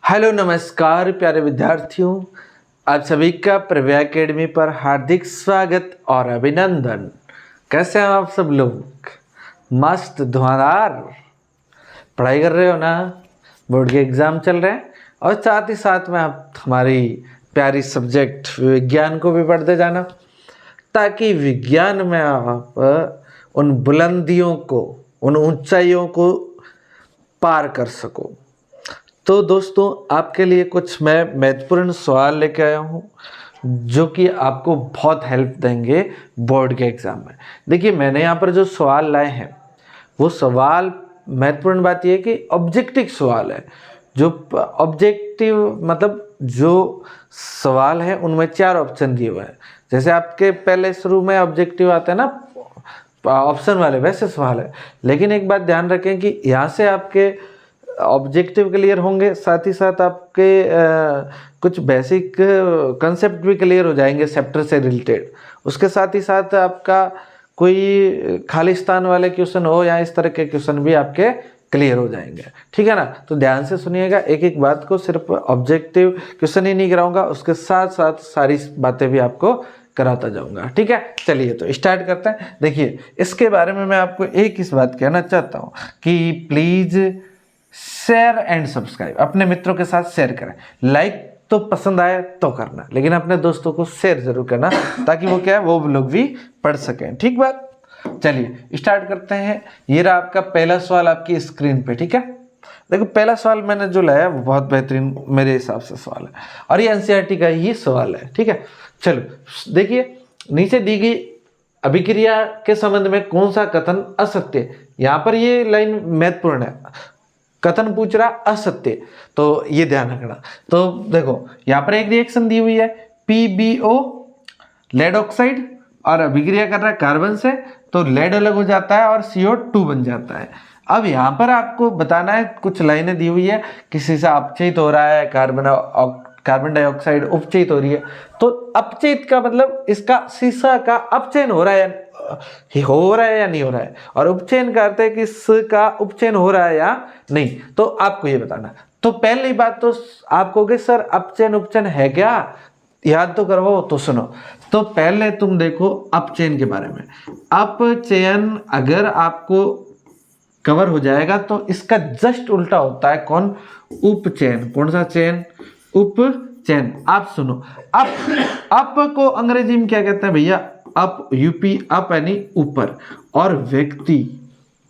Hello नमस्कार प्यारे विद्यार्थियों, आप सभी का प्रव्या एकेडमी पर हार्दिक स्वागत और अभिनंदन। कैसे हैं आप सब लोग? मस्त धुआंधार पढ़ाई कर रहे हो ना? बोर्ड के एग्ज़ाम चल रहे हैं और साथ ही साथ में आप हमारी प्यारी सब्जेक्ट विज्ञान को भी पढ़ते जाना, ताकि विज्ञान में आप उन बुलंदियों को, उन ऊंचाइयों को पार कर सको। तो दोस्तों, आपके लिए कुछ मैं महत्वपूर्ण सवाल लेके आया हूँ जो कि आपको बहुत हेल्प देंगे बोर्ड के एग्ज़ाम में। देखिए, मैंने यहाँ पर जो सवाल लाए हैं वो सवाल, महत्वपूर्ण बात यह है कि ऑब्जेक्टिव सवाल है। जो ऑब्जेक्टिव मतलब जो सवाल है उनमें 4 ऑप्शन दिए हुए हैं। जैसे आपके पहले शुरू में ऑब्जेक्टिव आता है ना ऑप्शन वाले, वैसे सवाल है। लेकिन एक बात ध्यान रखें कि यहाँ से आपके ऑब्जेक्टिव क्लियर होंगे, साथ ही साथ आपके कुछ बेसिक कंसेप्ट भी क्लियर हो जाएंगे चैप्टर से रिलेटेड। उसके साथ ही साथ आपका कोई खालिस्तान वाले क्वेश्चन हो या इस तरह के क्वेश्चन भी आपके क्लियर हो जाएंगे। ठीक है ना? तो ध्यान से सुनिएगा, एक एक बात को, सिर्फ ऑब्जेक्टिव क्वेश्चन ही नहीं कराऊंगा, उसके साथ साथ सारी बातें भी आपको कराता जाऊंगा। ठीक है, चलिए तो स्टार्ट करते हैं। देखिए, इसके बारे में मैं आपको एक इस बात कहना चाहता हूँ कि प्लीज़ शेयर एंड सब्सक्राइब, अपने मित्रों के साथ शेयर करें। लाइक तो पसंद आए तो करना, लेकिन अपने दोस्तों को शेयर जरूर करना, ताकि वो क्या है, वो लोग भी पढ़ सकें। ठीक बात? चलिए स्टार्ट करते हैं। ये रहा आपका पहला सवाल आपकी स्क्रीन पे। ठीक है, देखो पहला सवाल मैंने जो लाया वो बहुत बेहतरीन मेरे हिसाब से सवाल है और ये एनसीईआरटी का ही सवाल है। ठीक है, चलो देखिए, नीचे दी गई अभिक्रिया के संबंध में कौन सा कथन असत्य है? यहाँ पर ये लाइन महत्वपूर्ण है, कथन पूछ रहा असत्य, तो ये ध्यान रखना। तो देखो यहाँ पर एक रिएक्शन दी हुई है, PbO लेड ऑक्साइड, और अभिक्रिया कर रहा है कार्बन से, तो लेड अलग हो जाता है और CO2 बन जाता है। अब यहाँ पर आपको बताना है, कुछ लाइनें दी हुई है, किसी से अपचयित हो रहा है कार्बन डाइऑक्साइड, उपचयित हो रही है। तो अपचयित का मतलब इसका सीसा का अपचयन हो रहा है या नहीं हो रहा है, और उपचयन का अर्थ है कि इसका उपचयन हो रहा है या नहीं, तो आपको ये बताना। तो पहली बात तो आप कहोगे सर अपचयन उपचयन है क्या, याद तो करवाओ, तो सुनो। तो पहले तुम देखो अपचयन के बारे में। अपचयन अगर आपको कवर हो जाएगा तो इसका जस्ट उल्टा होता है कौन? उपचयन। कौन सा चयन? उपचयन। आप सुनो, अप को अंग्रेजी में क्या कहते हैं भैया? अप, यूपी, अप यानी ऊपर। और व्यक्ति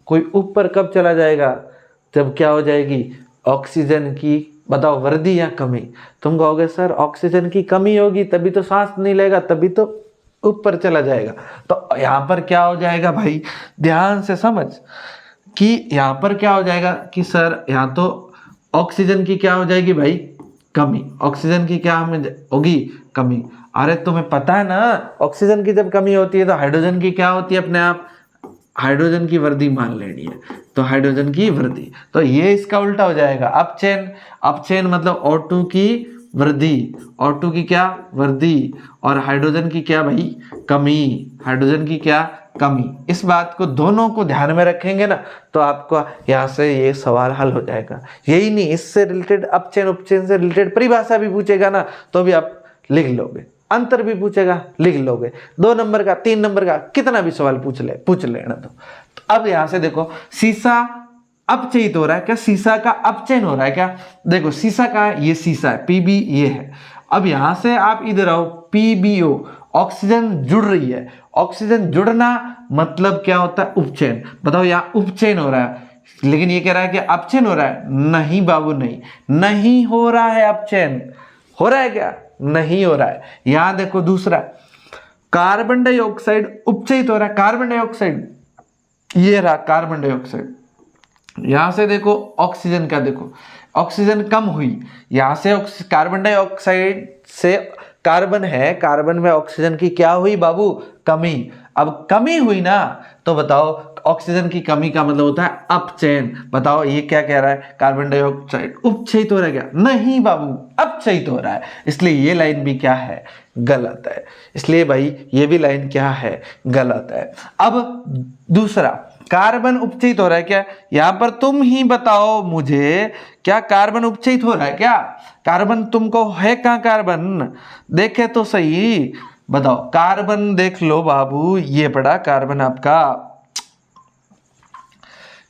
कोई ऊपर कब चला जाएगा? जब क्या हो जाएगी? ऑक्सीजन की, बताओ, वृद्धि या कमी? तुम कहोगे सर ऑक्सीजन की कमी होगी तभी तो सांस नहीं लेगा, तभी तो ऊपर चला जाएगा। तो यहाँ पर क्या हो जाएगा भाई, ध्यान से समझ कि यहाँ पर क्या हो जाएगा कि सर यहाँ तो ऑक्सीजन की क्या हो जाएगी भाई? कमी। ऑक्सीजन की क्या होगी? कमी। अरे तुम्हें पता है ना, ऑक्सीजन की जब कमी होती है तो हाइड्रोजन की क्या होती है? अपने आप हाइड्रोजन की वृद्धि मान लेनी है, तो हाइड्रोजन की वृद्धि। तो ये इसका उल्टा हो जाएगा, अपचयन। अपचयन मतलब O2 की वृद्धि, O2 की क्या? वृद्धि, और हाइड्रोजन की क्या भाई? कमी। हाइड्रोजन की क्या? कमी। इस बात को, दोनों को ध्यान में रखेंगे ना, तो आपको यहाँ से ये सवाल हल हो जाएगा। यही नहीं, इससे रिलेटेड, अपचयन उपचयन से रिलेटेड परिभाषा भी पूछेगा ना, तो भी आप लिख लोगे। अंतर भी पूछेगा, लिख लोगे। 2 नंबर का, 3 नंबर का, कितना भी सवाल पूछ लेना। तो अब यहां से देखो, सीसा अपचयित हो रहा है क्या? सीसा का अपचयन हो रहा है क्या? देखो सीसा का, ये सीसा है, Pb ये है। अब यहां से आप इधर आओ, PbO, ऑक्सीजन जुड़ रही है। ऑक्सीजन जुड़ना मतलब क्या होता है? उपचयन। बताओ, यहाँ उपचयन हो रहा है, लेकिन ये कह रहा है कि अपचयन हो रहा है। नहीं बाबू, नहीं हो रहा है अपचयन। हो रहा है क्या? नहीं हो रहा है। यहां देखो दूसरा, कार्बन डाइऑक्साइड उपचयित हो रहा है। कार्बन डाइऑक्साइड, ये रहा कार्बन डाइऑक्साइड। यहां से देखो ऑक्सीजन का, देखो ऑक्सीजन कम हुई। यहां से कार्बन डाइऑक्साइड से कार्बन है, कार्बन में ऑक्सीजन की क्या हुई बाबू? कमी। अब कमी हुई ना तो बताओ ऑक्सीजन की कमी का मतलब होता है अपचयन। बताओ ये क्या कह रहा है, कार्बन डाइऑक्साइड उपचयित हो रहा है क्या? नहीं बाबू, अपचयित हो रहा है। इसलिए ये लाइन भी क्या है, गलत है। इसलिए भाई ये भी लाइन क्या है, गलत है। अब दूसरा, कार्बन उपचयित हो रहा है क्या? यहां पर तुम ही बताओ मुझे, क्या कार्बन उपचयित हो रहा है क्या? कार्बन तुमको है कहां कार्बन? देखे तो सही, बताओ कार्बन देख लो बाबू, ये पड़ा कार्बन आपका,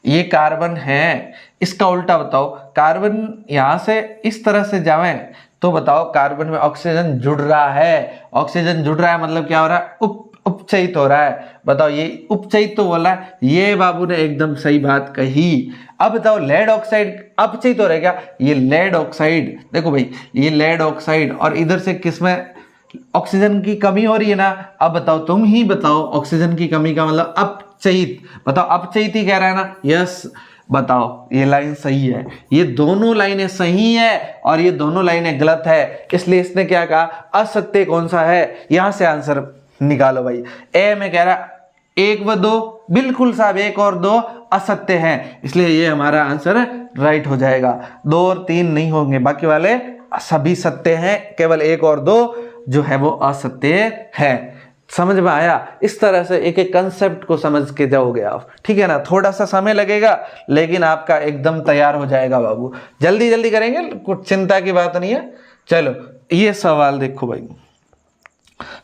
ये कार्बन है। इसका उल्टा बताओ, कार्बन यहां से इस तरह से जाए तो बताओ कार्बन में ऑक्सीजन जुड़ रहा है। ऑक्सीजन जुड़ रहा है मतलब क्या हो रहा है, उपचयित हो रहा है। बताओ ये उपचयित तो बोला है, ये बाबू ने एकदम सही बात कही। अब बताओ लेड ऑक्साइड अपचयित हो रहा है क्या? ये लेड ऑक्साइड, देखो भाई ये लेड ऑक्साइड, और इधर से किसमें ऑक्सीजन की कमी हो रही है ना। अब बताओ तुम ही बताओ, ऑक्सीजन की कमी का मतलब अपचयित। बताओ अपचयित ही कह रहा है ना, यस। बताओ ये लाइन सही है, ये दोनों लाइनें सही है और ये दोनों लाइनें गलत है। इसलिए इसने क्या कहा, असत्य कौन सा है, यहां से आंसर निकालो भाई। ए में कह रहा 1 व 2, बिल्कुल साहब 1 और 2 असत्य हैं, इसलिए ये हमारा आंसर राइट हो जाएगा। 2 और 3 नहीं होंगे, बाकी वाले सभी सत्य हैं, केवल 1 और 2 जो है वो असत्य है। समझ में आया? इस तरह से एक एक कंसेप्ट को समझ के जाओगे आप, ठीक है ना। थोड़ा सा समय लगेगा लेकिन आपका एकदम तैयार हो जाएगा बाबू। जल्दी जल्दी करेंगे, कुछ चिंता की बात नहीं है। चलो ये सवाल देखो भाई,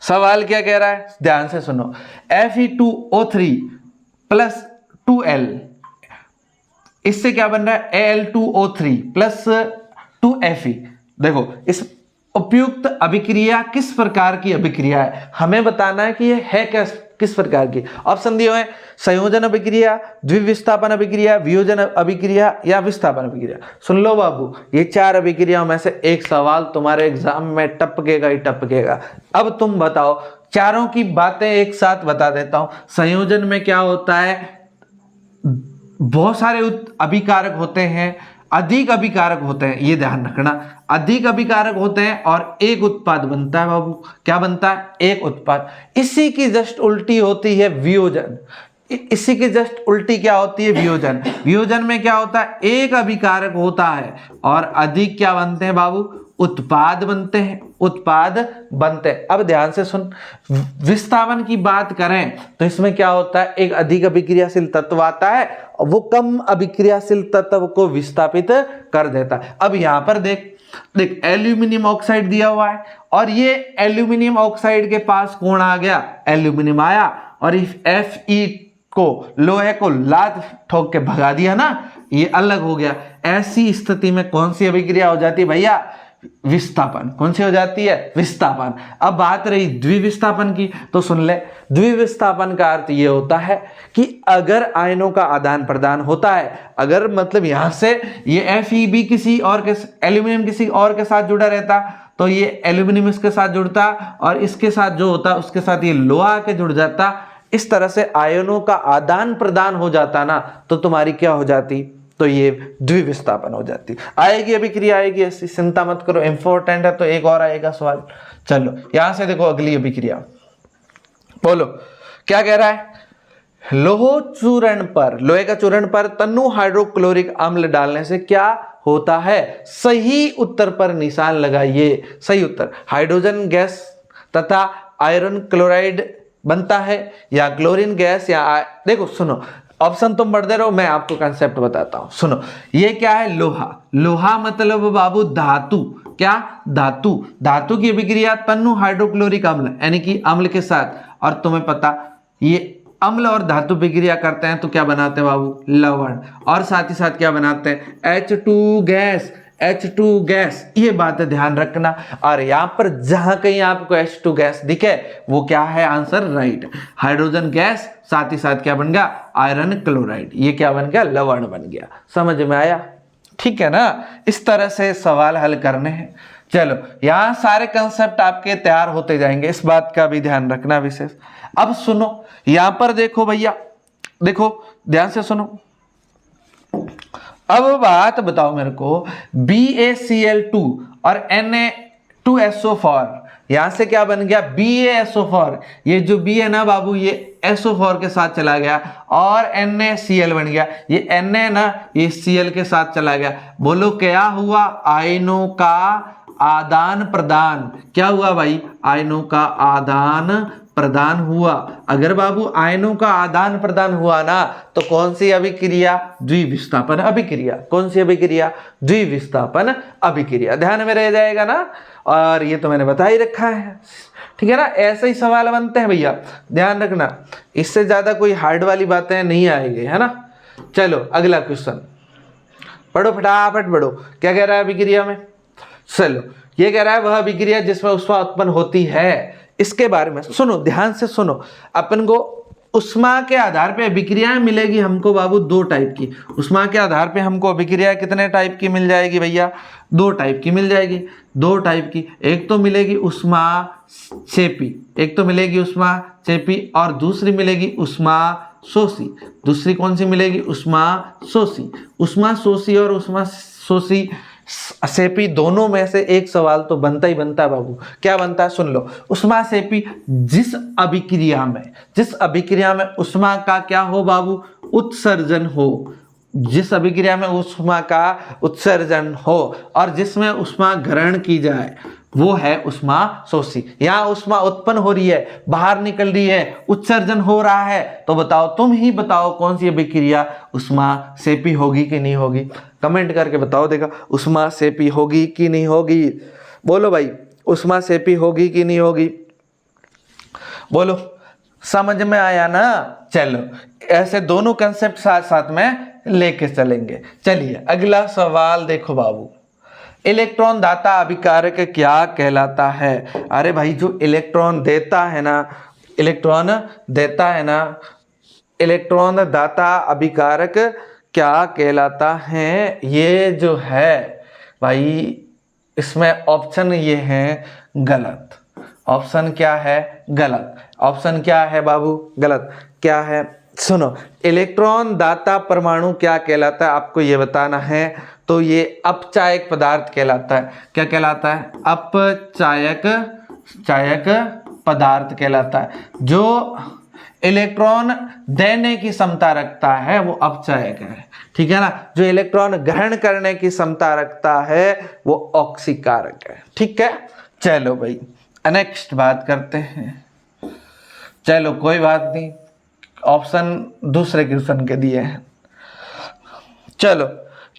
सवाल क्या कह रहा है, ध्यान से सुनो। Fe2O3 प्लस 2L, इससे क्या बन रहा है, Al2O3 प्लस 2Fe। देखो इस उपयुक्त अभिक्रिया किस प्रकार की अभिक्रिया है, हमें बताना है कि ये है किस प्रकार की। ऑप्शन दिए हुए हैं, संयोजन अभिक्रिया, द्विविस्थापन अभिक्रिया, वियोजन अभिक्रिया या विस्थापन अभिक्रिया। सुन लो बाबू, ये 4 अभिक्रियाओं में से एक सवाल तुम्हारे एग्जाम में टपकेगा ही टपकेगा। अब तुम बताओ, चारों की बातें एक साथ बता देता हूं। संयोजन में क्या होता है, बहुत सारे अभिकारक होते हैं, अधिक अभिकारक होते हैं, ये ध्यान रखना। अधिक अभिकारक होते हैं और एक उत्पाद बनता है बाबू। क्या बनता है, एक उत्पाद। इसी की जस्ट उल्टी होती है वियोजन। इसी की जस्ट उल्टी क्या होती है, वियोजन। वियोजन में क्या होता है, एक अभिकारक होता है और अधिक क्या बनते हैं बाबू, उत्पाद बनते हैं, उत्पाद बनते हैं। अब ध्यान से सुन, विस्थापन की बात करें तो इसमें क्या होता है, एक अधिक अभिक्रियाशील तत्व आता है, वो कम अभिक्रियाशील तत्व को विस्थापित कर देता है। अब यहां पर देख एल्यूमिनियम ऑक्साइड दिया हुआ है और ये एल्यूमिनियम ऑक्साइड के पास कौन आ गया, एल्यूमिनियम आया, और इस Fe को, लोहे को लात ठोक के भगा दिया ना, ये अलग हो गया। ऐसी स्थिति में कौन सी अभिक्रिया हो जाती है भैया, विस्थापन। कौन सी हो जाती है, विस्थापन। अब बात रही द्विविस्थापन की, तो सुन ले, द्विविस्थापन का अर्थ ये होता है कि अगर आयनों का आदान प्रदान होता है, अगर मतलब यहां से ये Fe किसी और के, एल्यूमिनियम किसी और के साथ जुड़ा रहता तो ये एल्यूमिनियम इसके साथ जुड़ता और इसके साथ जो होता उसके साथ ये लोहा के जुड़ जाता। इस तरह से आयनों का आदान प्रदान हो जाता ना, तो तुम्हारी क्या हो जाती, तो ये द्विविस्थापन हो जाती। आएगी अभिक्रिया आएगी, ऐसी चिंता मत करो, इंपॉर्टेंट है। तो एक और आएगा सवाल, चलो यहां से देखो अगली अभिक्रिया, बोलो क्या कह रहा है। लोह चूर्ण पर, लोहे का चूर्ण पर तन्नु हाइड्रोक्लोरिक अम्ल डालने से क्या होता है, सही उत्तर पर निशान लगाइए। सही उत्तर, हाइड्रोजन गैस तथा आयरन क्लोराइड बनता है, या क्लोरीन गैस, या देखो सुनो, ऑप्शन तुम पढ़ते रहो, मैं आपको कंसेप्ट बताता हूं। सुनो, ये क्या है, लोहा। लोहा मतलब बाबू धातु। क्या, धातु। धातु की अभिक्रिया तन्नु हाइड्रोक्लोरिक अम्ल यानी कि अम्ल के साथ, और तुम्हें पता ये अम्ल और धातु अभिक्रिया करते हैं तो क्या बनाते हैं बाबू, लवण। और साथ ही साथ क्या बनाते हैं, H2 गैस। H2 गैस, ये बात ध्यान रखना। और यहां पर जहां कहीं आपको H2 गैस दिखे वो क्या है, आंसर राइट। हाइड्रोजन गैस, साथ ही साथ क्या बन गया, आयरन क्लोराइड, ये क्या बन गया, लवण बन गया। समझ में आया, ठीक है ना। इस तरह से सवाल हल करने हैं। चलो यहां सारे कंसेप्ट आपके तैयार होते जाएंगे, इस बात का भी ध्यान रखना विशेष। अब सुनो, यहां पर देखो भैया, देखो ध्यान से सुनो। अब बात बताओ मेरे को, BaCl2 और Na2SO4, यहां से क्या बन गया BaSO4, ये जो B है ना बाबू ये SO4 के साथ चला गया और NaCl बन गया, ये Na ना ये Cl के साथ चला गया। बोलो क्या हुआ, आयनों का आदान प्रदान। क्या हुआ भाई, आयनों का आदान प्रदान हुआ। अगर बाबू आयनों का आदान प्रदान हुआ ना तो कौन सी अभिक्रिया, द्विविस्थापन अभिक्रिया। कौन सी अभिक्रिया, द्विविस्थापन अभिक्रिया। ध्यान में रह जाएगा ना, और ये तो मैंने बता ही रखा है, ठीक है ना। ऐसे ही सवाल बनते हैं भैया, ध्यान रखना, इससे ज्यादा कोई हार्ड वाली बातें नहीं आएगी, है ना। चलो अगला क्वेश्चन पढ़ो, फटाफट पढ़ो। क्या कह रहा है अभिक्रिया में, चलो ये कह रहा है वह अभिक्रिया जिसमें ऊष्मा उत्पन्न होती है, इसके बारे में सुनो, ध्यान से सुनो। अपन को ऊष्मा के आधार पे अभिक्रियाएं मिलेगी हमको बाबू दो टाइप की। ऊष्मा के आधार पे हमको अभिक्रिया कितने टाइप की मिल जाएगी भैया, दो टाइप की मिल जाएगी, दो टाइप की। एक तो मिलेगी ऊष्मा क्षेपी, एक तो मिलेगी ऊष्मा क्षेपी और दूसरी मिलेगी ऊष्मा शोषी। दूसरी कौन सी मिलेगी, ऊष्मा शोषी। ऊष्मा शोषी और ऊष्मा शोषी क्षेपी दोनों में से एक सवाल तो बनता ही बनता है बाबू। क्या बनता है, सुन लो। ऊष्मा क्षेपी जिस अभिक्रिया में ऊष्मा का क्या हो बाबू, उत्सर्जन हो, जिस अभिक्रिया में ऊष्मा का उत्सर्जन हो और जिसमें ऊष्मा ग्रहण की जाए वो है ऊष्मा शोषी। यहाँ ऊष्मा उत्पन्न हो रही है, बाहर निकल रही है, उत्सर्जन हो रहा है, तो बताओ, तुम ही बताओ कौन सी अभिक्रिया ऊष्मा क्षेपी होगी कि नहीं होगी। कमेंट करके बताओ, देखा ऊष्मा क्षेपी होगी कि नहीं होगी। बोलो भाई, ऊष्मा क्षेपी होगी कि नहीं होगी, बोलो। समझ में आया ना। चलो ऐसे दोनों कंसेप्ट साथ साथ में लेके चलेंगे। चलिए अगला सवाल देखो बाबू, इलेक्ट्रॉन दाता अभिकारक क्या कहलाता है। अरे भाई जो इलेक्ट्रॉन देता है ना, इलेक्ट्रॉन दाता अभिकारक क्या कहलाता है। ये जो है भाई इसमें ऑप्शन ये है गलत। ऑप्शन क्या है, गलत। ऑप्शन क्या है बाबू, गलत। क्या है, सुनो। इलेक्ट्रॉन दाता परमाणु क्या कहलाता है आपको ये बताना है। तो ये अपचायक पदार्थ कहलाता है। क्या कहलाता है, अपचायक पदार्थ कहलाता है। जो इलेक्ट्रॉन देने की क्षमता रखता है वो अपचायक है, ठीक है ना। जो इलेक्ट्रॉन ग्रहण करने की क्षमता रखता है वो ऑक्सीकारक है, ठीक है। चलो भाई नेक्स्ट बात करते हैं। चलो कोई बात नहीं, ऑप्शन दूसरे क्वेश्चन के दिए हैं। चलो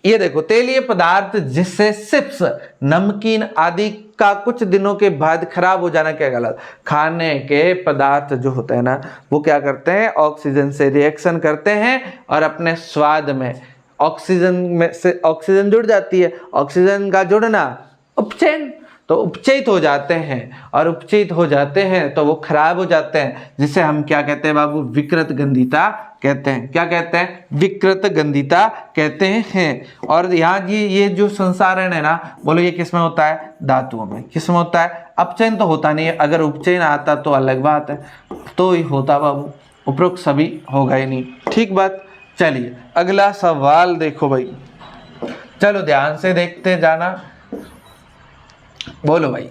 ये देखो, तेलीय पदार्थ जिससे चिप्स, नमकीन आदि का कुछ दिनों के बाद खराब हो जाना क्या गलत। खाने के पदार्थ जो होते हैं ना वो क्या करते हैं, ऑक्सीजन से रिएक्शन करते हैं और अपने स्वाद में ऑक्सीजन में से ऑक्सीजन जुड़ जाती है। ऑक्सीजन का जुड़ना उपचयन, तो उपचयित हो जाते हैं और उपचयित हो जाते हैं तो वो खराब हो जाते हैं, जिसे हम क्या कहते हैं बाबू, विकृत गंधिता कहते हैं। क्या कहते हैं, विकृत गंधिता कहते हैं। और यहाँ ये जो संसारण है ना, बोलो ये किस में होता है, धातुओं में। किस में होता है, अपचयन तो होता नहीं है, अगर उपचयन आता तो अलग बात है, तो ही होता बाबू, उपरोक्त सभी होगा ही नहीं, ठीक बात। चलिए अगला सवाल देखो भाई, चलो ध्यान से देखते जाना। बोलो भाई,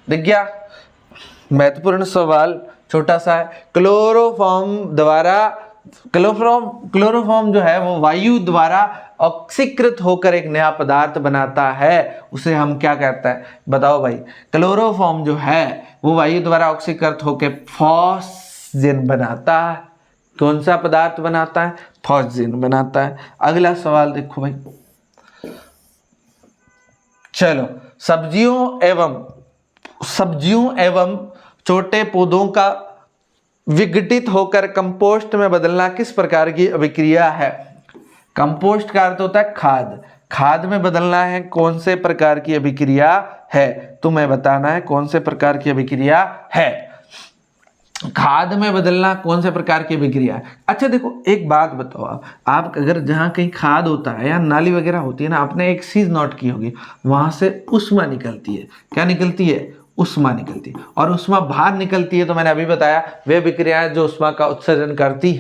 दिख गया, महत्वपूर्ण सवाल छोटा सा है। क्लोरोफॉर्म जो है वो वायु द्वारा ऑक्सीकृत होकर एक नया पदार्थ बनाता है, उसे हम क्या कहते हैं, बताओ भाई। क्लोरोफॉर्म जो है वो वायु द्वारा ऑक्सीकृत होकर फॉस्फेन बनाता है। कौन सा पदार्थ बनाता है, फॉस्फेन बनाता है। अगला सवाल देखो भाई, चलो सब्जियों एवं छोटे पौधों का विघटित होकर कंपोस्ट में बदलना किस प्रकार की अभिक्रिया है। कंपोस्ट का अर्थ होता है खाद, खाद में बदलना है कौन से प्रकार की अभिक्रिया है, तुम्हें बताना है कौन से प्रकार की अभिक्रिया है। खाद में बदलना कौन से प्रकार की अभिक्रिया है। अच्छा देखो एक बात बताओ, आप अगर जहाँ कहीं खाद होता है या नाली वगैरह होती है ना, आपने एक चीज नोट की होगी, वहां से ऊष्मा निकलती है। क्या निकलती है, उष्मा निकलती है। और उष्मा बाहर निकलती है तो मैंने अभी बताया वे विक्रियाएं जो उष्मा का उत्सर्जन करती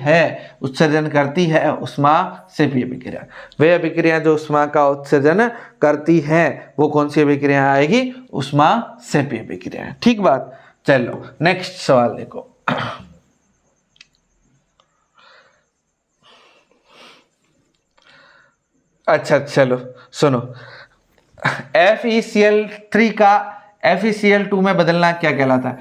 है उष्मा सेपीय विक्रिया। वे विक्रियाएं जो उष्मा का उत्सर्जन करती है वो कौन सी विक्रिया आएगी? उष्मा सेपीय विक्रिया। ठीक बात। चलो नेक्स्ट सवाल देखो। अच्छा चलो सुनो, FeCl3 का FeCl2 में बदलना क्या कहलाता है?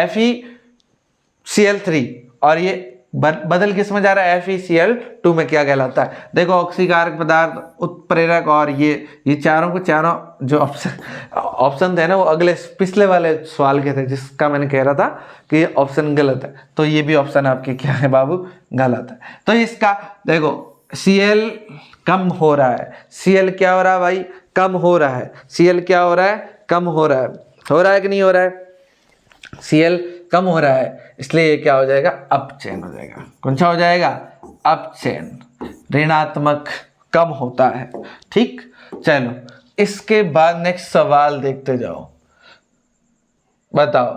FeCl3 और ये बदल किस में जा रहा है? FeCl2 में क्या कहलाता है? देखो ऑक्सीकारक पदार्थ, उत्प्रेरक और ये चारों को चारों जो ऑप्शन थे ना वो अगले पिछले वाले सवाल के थे जिसका मैंने कह रहा था कि ऑप्शन गलत है, तो ये भी ऑप्शन आपके क्या है बाबू? गलत है। तो इसका देखो Cl कम हो रहा है, Cl क्या हो रहा है भाई? कम हो रहा है। Cl क्या हो रहा है? कम हो रहा है। हो रहा है कि नहीं हो रहा है? Cl कम हो रहा है, इसलिए ये क्या हो जाएगा? अपचयन हो जाएगा। कौन सा हो जाएगा? अपचयन, ऋणात्मक कम होता है। ठीक, चलो इसके बाद नेक्स्ट सवाल देखते जाओ। बताओ,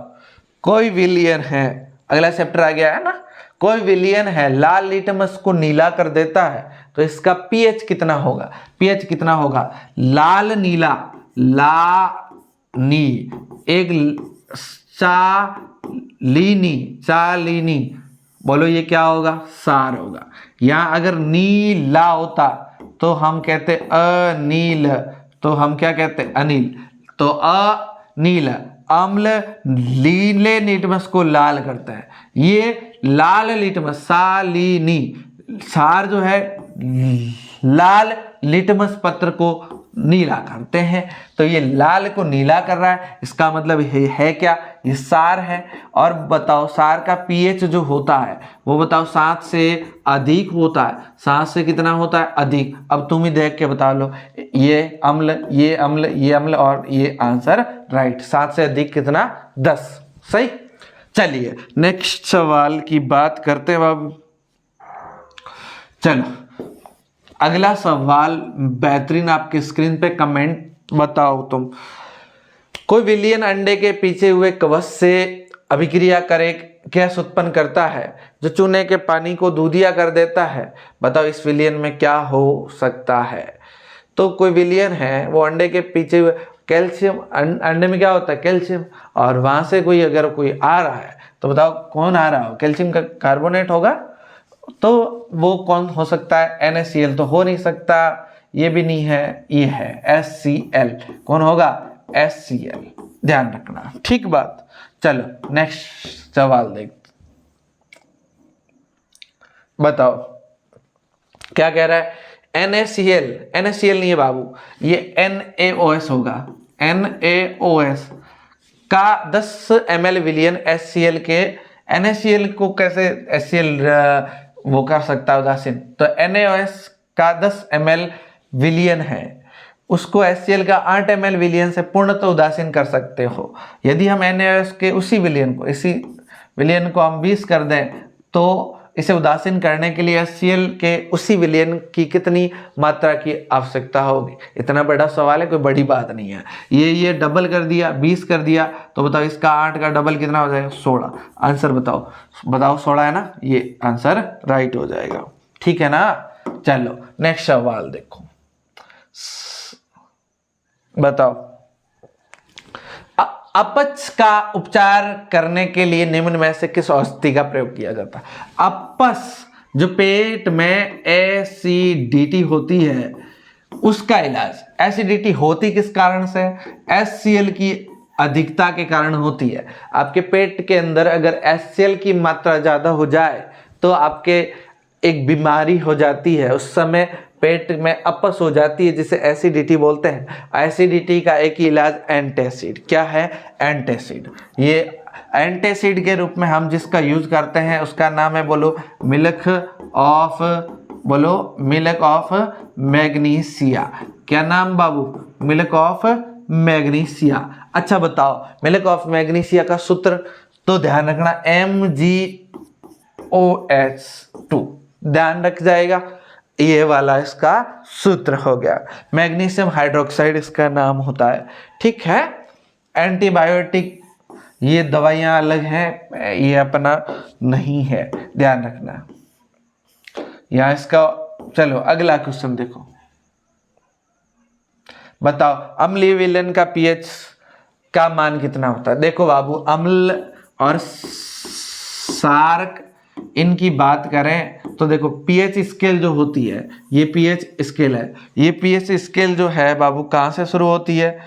कोई विलयन है, अगला चैप्टर आ गया है ना, कोई विलयन है लाल लिटमस को नीला कर देता है तो इसका पीएच कितना होगा? पीएच कितना होगा? लाल नीला, नी एक चालीनी, बोलो ये क्या होगा? सार होगा। यहाँ अगर नीला होता तो हम कहते अनील, तो हम क्या कहते? अनिल। तो अनील अम्ल नीले लिटमस को लाल करता है। ये लाल लिटमस सालिनी, सार जो है लाल लिटमस पत्र को नीला करते हैं, तो ये लाल को नीला कर रहा है, इसका मतलब है क्या? ये सार है। और बताओ सार का पीएच जो होता है वो बताओ 7 से अधिक होता है। 7 से कितना होता है? अधिक। अब तुम ही देख के बता लो, ये अम्ल, ये अम्ल, ये अम्ल और ये आंसर राइट। 7 से अधिक कितना? 10। सही। चलिए नेक्स्ट सवाल की बात करते हैं बाबू। चलो अगला सवाल बेहतरीन, आपके स्क्रीन पे कमेंट बताओ तुम। कोई विलयन अंडे के पीछे हुए कवच से अभिक्रिया करे गैस उत्पन्न करता है जो चूने के पानी को दूधिया कर देता है। बताओ इस विलयन में क्या हो सकता है? तो कोई विलयन है वो अंडे के पीछे हुए कैल्शियम, अंडे में क्या होता है? कैल्शियम, और वहां से कोई अगर कोई आ रहा है तो बताओ कौन आ रहा हो? कैल्शियम का कार्बोनेट होगा, तो वो कौन हो सकता है? NaCl तो हो नहीं सकता, ये भी नहीं है, ये है HCl। कौन होगा? HCl, ध्यान रखना। ठीक बात। चलो नेक्स्ट सवाल देख, बताओ क्या कह रहा है? NaCl नहीं है बाबू, ये NaOS होगा। NaOS का 10 ml विलयन HCl के, NaCl को कैसे HCl वो कर सकता है उदासीन? तो NaOS का 10 ml विलयन है, उसको HCl का 8 ml विलयन से पूर्णतः उदासीन कर सकते हो। यदि हम NaOS के इसी विलयन को हम 20 कर दें तो इसे उदासीन करने के लिए HCl के उसी विलयन की कितनी मात्रा की आवश्यकता होगी? इतना बड़ा सवाल है, कोई बड़ी बात नहीं है। ये डबल कर दिया, 20 कर दिया, तो बताओ इसका 8 का डबल कितना हो जाएगा? 16। आंसर बताओ 16 है ना, ये आंसर राइट हो जाएगा। ठीक है ना। चलो नेक्स्ट सवाल देखो, बताओ अपच का उपचार करने के लिए निम्न में से किस औषधि का प्रयोग किया जाता है? अपच जो पेट में एसिडिटी होती है उसका इलाज। एसिडिटी होती किस कारण से? HCl की अधिकता के कारण होती है। आपके पेट के अंदर अगर HCl की मात्रा ज्यादा हो जाए तो आपके एक बीमारी हो जाती है, उस समय पेट में अपच हो जाती है जिसे एसिडिटी बोलते हैं। एसिडिटी का एक ही इलाज एंटासिड। क्या है? एंटासिड। ये एंटासिड के रूप में हम जिसका यूज करते हैं उसका नाम है, बोलो मिल्क ऑफ मैग्नीसिया। क्या नाम बाबू? Milk of मैग्नीसिया। अच्छा बताओ मिल्क ऑफ मैग्नीसिया का सूत्र तो ध्यान रखना MgOH2, ध्यान रख जाएगा, ये वाला इसका सूत्र हो गया। मैग्नीशियम हाइड्रोक्साइड इसका नाम होता है। ठीक है, एंटीबायोटिक ये दवाइयाँ अलग हैं, ये अपना नहीं है, ध्यान रखना। यहाँ इसका चलो अगला क्वेश्चन देखो, बताओ अम्लीय विलयन का पीएच का मान कितना होता है। देखो बाबू, अम्ल और सार्क इनकी बात करें तो देखो पीएच स्केल जो होती है, ये पीएच स्केल है। ये पीएच स्केल जो है बाबू कहाँ से शुरू होती है,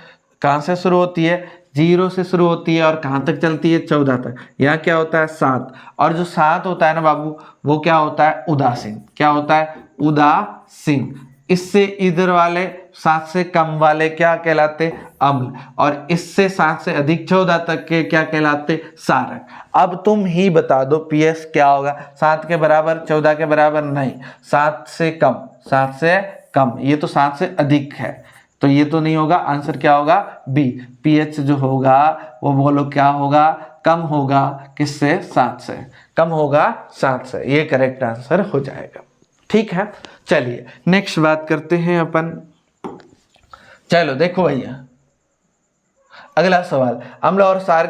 कहाँ से शुरू होती है, 0 से शुरू होती है और कहाँ तक चलती है, 14 तक। यहाँ क्या होता है 7, और जो 7 होता है ना बाबू वो क्या होता है उदासीन। क्या होता है उदासीन। इससे इधर वाले 7 से कम वाले क्या कहलाते अम्ल, और इससे 7 से अधिक 14 तक के क्या कहलाते सारक। अब तुम ही बता दो पीएच क्या होगा, 7 के बराबर 14 के बराबर नहीं, 7 से कम, 7 से कम, ये तो 7 से अधिक है तो ये तो नहीं होगा। आंसर क्या होगा बी, पीएच जो होगा वो बोलो क्या होगा, कम होगा, किससे 7 से, कम होगा 7 से, ये करेक्ट आंसर हो जाएगा। ठीक है, चलिए नेक्स्ट बात करते हैं अपन। चलो देखो भैया अगला सवाल, अम्ल और सार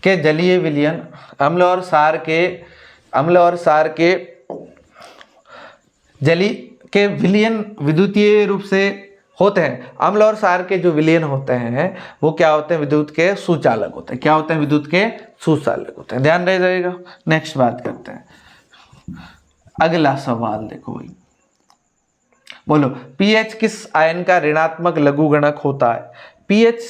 के जलीय विलयन, अम्ल और सार के जली के विलयन विद्युतीय रूप से होते हैं। अम्ल और सार के जो विलयन होते हैं वो क्या होते हैं, विद्युत के सुचालक होते हैं। क्या होते हैं, विद्युत के सुचालक होते हैं, ध्यान रह जाएगा। नेक्स्ट बात करते हैं, अगला सवाल देखो भाई, बोलो पीएच किस आयन का ऋणात्मक लघुगणक होता है। पीएच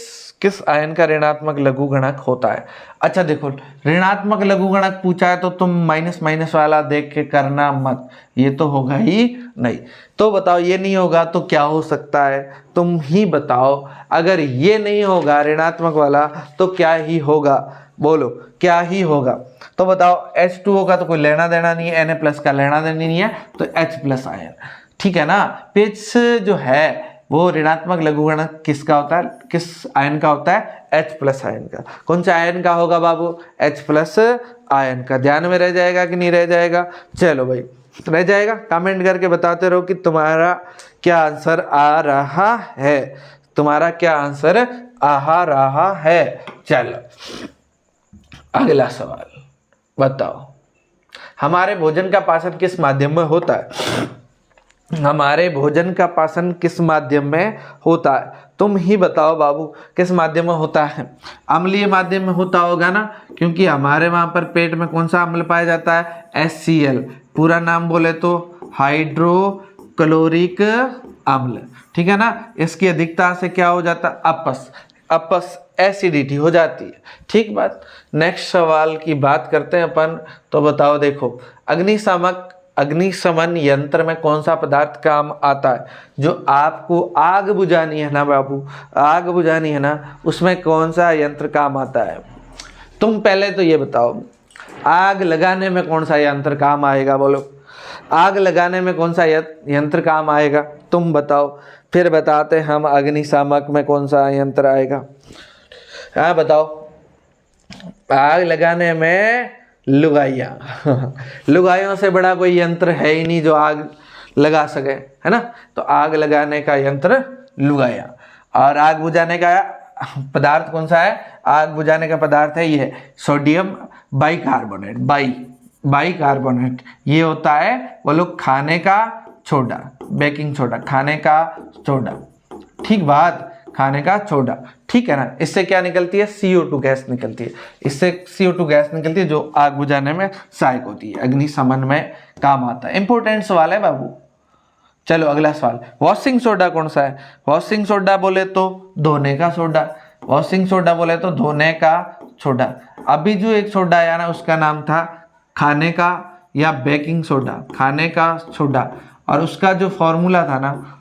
किस आयन का ऋणात्मक लघुगणक होता है। अच्छा देखो, ऋणात्मक लघुगणक पूछा है तो तुम माइनस माइनस वाला देख के करना मत, ये तो होगा ही नहीं। तो बताओ ये नहीं होगा तो क्या हो सकता है, तुम ही बताओ। अगर ये नहीं होगा ऋणात्मक वाला तो क्या ही होगा, बोलो क्या ही होगा। तो बताओ H2O का तो कोई लेना देना नहीं है, Na+ का लेना देना नहीं है, तो H+ आयन, ठीक है ना। पीएच जो है वो ऋणात्मक लघुगणक किसका होता है, किस आयन का होता है, H+ आयन का। कौन सा आयन का होगा बाबू, H+ आयन का। ध्यान में रह जाएगा कि नहीं रह जाएगा, चलो भाई रह जाएगा। कमेंट करके बताते रहो कि तुम्हारा क्या आंसर आ रहा है, तुम्हारा क्या आंसर आ रहा है। चलो अगला सवाल बताओ, हमारे भोजन का पाचन किस माध्यम में होता है। हमारे भोजन का पाचन किस माध्यम में होता है, तुम ही बताओ बाबू किस माध्यम में होता है। अम्लीय माध्यम में होता होगा ना, क्योंकि हमारे वहाँ पर पेट में कौन सा अम्ल पाया जाता है, HCl, पूरा नाम बोले तो हाइड्रोक्लोरिक अम्ल, ठीक है ना। इसकी अधिकता से क्या हो जाता है, अपस एसिडिटी हो जाती है, ठीक बात। नेक्स्ट सवाल की बात करते हैं अपन, तो बताओ देखो अग्निशमन यंत्र में कौन सा पदार्थ काम आता है। जो आपको आग बुझानी है ना बाबू, आग बुझानी है ना, उसमें कौन सा यंत्र काम आता है। तुम पहले तो ये बताओ आग लगाने में कौन सा यंत्र काम आएगा, बोलो आग लगाने में कौन सा यंत्र काम आएगा, तुम बताओ, फिर बताते हम अग्निशामक में कौन सा यंत्र आएगा। हाँ बताओ, आग लगाने में लुगाइयाँ लुगाइयों से बड़ा कोई यंत्र है ही नहीं जो आग लगा सके, है ना। तो आग लगाने का यंत्र लुगाइयाँ, और आग बुझाने का पदार्थ कौन सा है, आग बुझाने का पदार्थ है ये सोडियम बाइकार्बोनेट, बाइकार्बोनेट। ये होता है बोलो खाने का सोडा, बेकिंग सोडा, खाने का सोडा, ठीक बात, खाने का सोडा, ठीक है ना। इससे क्या निकलती है, CO2 गैस निकलती है, इससे CO2 गैस निकलती है जो आग बुझाने में सहायक होती है, अग्निशमन में काम आता है। इंपॉर्टेंट सवाल है बाबू। चलो अगला सवाल, वॉशिंग सोडा कौन सा है। वॉशिंग सोडा बोले तो धोने का सोडा, वॉशिंग सोडा बोले तो धोने का सोडा। अभी जो एक सोडा आया ना उसका नाम था खाने का या बेकिंग सोडा, खाने का सोडा, और उसका जो फॉर्मूला था ना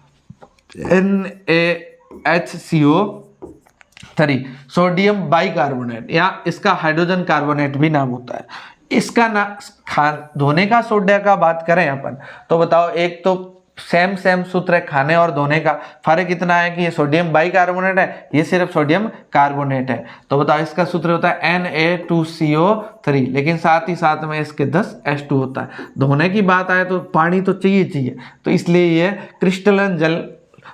NaHCO3, सोडियम बाइकार्बोनेट, या इसका हाइड्रोजन कार्बोनेट भी नाम होता है। इसका ना धोने का सोडा का बात करें अपन तो बताओ, एक तो सेम सूत्र है खाने और धोने का, फर्क इतना है कि ये सोडियम बाइकार्बोनेट है, ये सिर्फ सोडियम कार्बोनेट है। तो बताओ इसका सूत्र होता है Na2CO3, लेकिन साथ ही साथ में इसके 10H2 होता है। धोने की बात आए तो पानी तो चाहिए, तो इसलिए ये क्रिस्टलन जल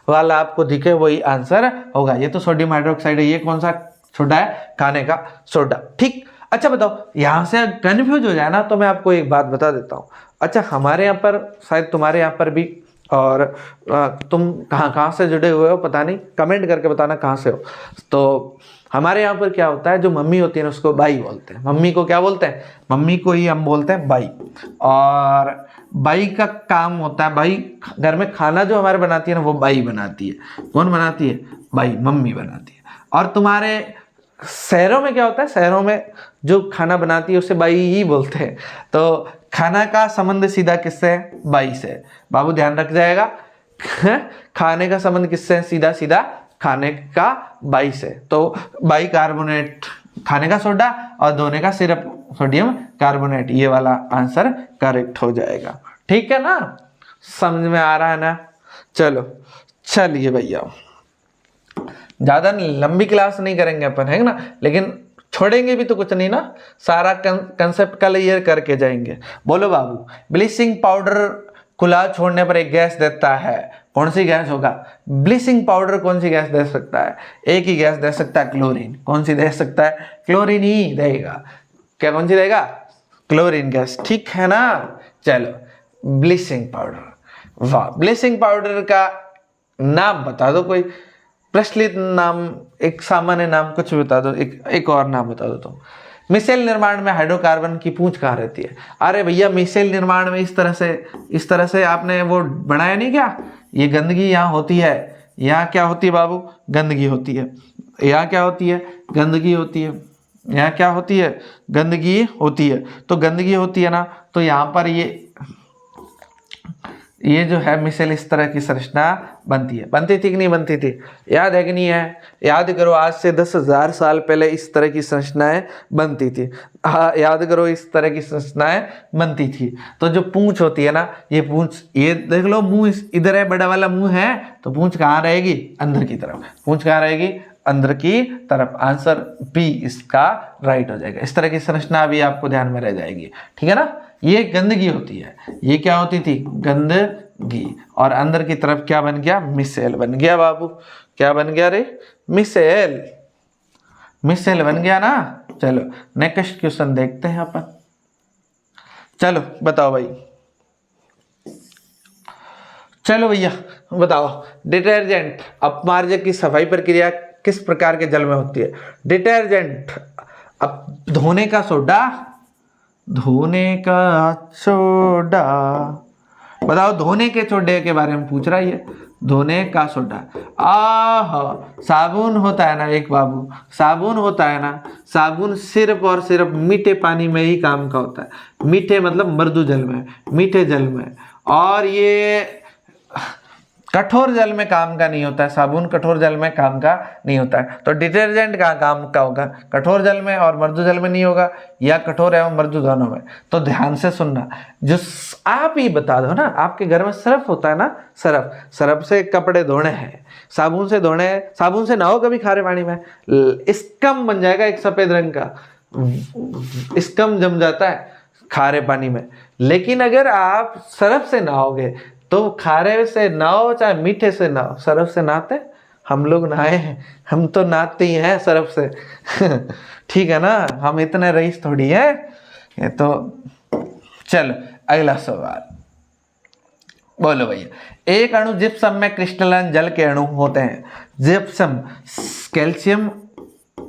वाला आपको दिखे वही आंसर होगा। ये तो सोडियम हाइड्रोक्साइड है, ये कौन सा सोडा है? खाने का सोडा। ठीक, अच्छा बताओ, यहाँ से कंफ्यूज हो जाए ना तो मैं आपको एक बात बता देता हूँ। अच्छा, हमारे यहाँ पर शायद तुम्हारे यहाँ पर भी, और तुम कहाँ से जुड़े हुए हो पता नहीं, कमेंट करके बताना कहाँ से हो। तो हमारे यहाँ पर क्या होता है, जो मम्मी होती है ना उसको बाई बोलते हैं। मम्मी को क्या बोलते हैं? मम्मी को ही हम बोलते हैं बाई। और बाई का काम होता है, बाई घर में खाना जो हमारे बनाती है ना वो बाई बनाती है। कौन बनाती है? बाई, मम्मी बनाती है। और तुम्हारे शहरों में क्या होता है? शहरों में जो खाना बनाती है उसे बाई ही बोलते हैं। तो खाना का संबंध सीधा किससे है? बाई से। बाबू ध्यान रख जाएगा, खाने का संबंध किससे है? सीधा सीधा खाने का बाई से। तो बाई कार्बोनेट खाने का सोडा और धोने का सिर्फ सोडियम कार्बोनेट, ये वाला आंसर करेक्ट हो जाएगा। ठीक है ना, समझ में आ रहा है ना? चलो चलिए भैया, ज्यादा लंबी क्लास नहीं करेंगे अपन, है ना, लेकिन छोड़ेंगे भी तो कुछ नहीं ना, सारा कंसेप्ट क्लियर करके जाएंगे। बोलो बाबू, ब्लीचिंग पाउडर खुला छोड़ने पर एक गैस देता है, कौन सी गैस होगा? ब्लीचिंग पाउडर कौन सी गैस दे सकता है? एक ही गैस दे सकता है, क्लोरीन। कौन सी दे सकता है? क्लोरीन ही देगा। क्या कौन सी देगा? Chlorine gas. ठीक है ना? चलो, ब्लीचिंग पाउडर, वाह, ब्लीचिंग पाउडर का नाम बता दो, कोई प्रचलित नाम, एक सामान्य नाम कुछ बता दो, एक और नाम बता दो। तुम मिसेल निर्माण में हाइड्रोकार्बन की पूंछ कहाँ रहती है? अरे भैया, मिसेल निर्माण में इस तरह से आपने वो बनाया नहीं क्या? ये गंदगी यहाँ होती है। यहाँ क्या होती है बाबू? गंदगी होती है। यहाँ क्या होती है? गंदगी होती है। यहाँ क्या होती है? गंदगी होती है। तो गंदगी होती है ना, तो यहाँ पर ये जो है मिसेल इस तरह की संरचना बनती है। बनती थी कि नहीं बनती थी? याद है कि नहीं है? याद करो, आज से 10,000 साल पहले इस तरह की संरचनाएं बनती थी। हाँ, याद करो, इस तरह की संरचनाएं बनती थी। तो जो पूंछ होती है ना, ये पूंछ, ये देख लो, मुंह इधर है, बड़ा वाला मुंह है, तो पूंछ कहाँ रहेगी? अंदर की तरफ। पूंछ कहाँ रहेगी? अंदर की तरफ। आंसर बी इसका राइट हो जाएगा। इस तरह की संरचना भी आपको ध्यान में रह जाएगी। ठीक है ना? ये गंदगी होती है। ये क्या होती थी? गंदगी। और अंदर की तरफ क्या बन गया? मिसेल बन गया बाबू। क्या बन गया रे? मिसेल। मिसेल बन गया ना। चलो नेक्स्ट क्वेश्चन देखते हैं अपन। चलो बताओ भाई, चलो भैया बताओ, डिटर्जेंट अपमार्जक की सफाई प्रक्रिया किस प्रकार के जल में होती है? डिटर्जेंट, अब धोने का सोडा, धोने का सोडा, बताओ, धोने के सोडे के बारे में पूछ रहा है ये। धोने का सोडा, साबुन होता है ना एक बाबू, साबुन होता है ना, साबुन सिर्फ और सिर्फ मीठे पानी में ही काम का होता है। मीठे मतलब मृदु जल में, मीठे जल में। और ये कठोर जल में काम का नहीं होता है। साबुन कठोर जल में काम का नहीं होता है। तो डिटर्जेंट का काम का होगा? कठोर जल में और मृदु जल में नहीं होगा, या कठोर एवं मृदु दोनों में। तो ध्यान से सुनना, जो आप ही बता दो ना, आपके घर में सर्फ होता है ना, सर्फ से कपड़े धोने हैं, साबुन से धोने हैं, साबुन से नहाओ कभी खारे पानी में, स्कम बन जाएगा एक सफेद रंग का, स्कम जम जाता है खारे पानी में। लेकिन अगर आप सर्फ से नहाओगे तो खारे से नहाओ चाहे मीठे से नहाओ, सर्फ से नहाते हम लोग नहाए हैं, हम तो नहाते ही हैं सर्फ से। ठीक है ना, हम इतने रईस थोड़ी है। ये तो चलो अगला सवाल बोलो भैया। एक अणु जिप्सम में क्रिस्टलाइन जल के अणु होते हैं। Gypsum, calcium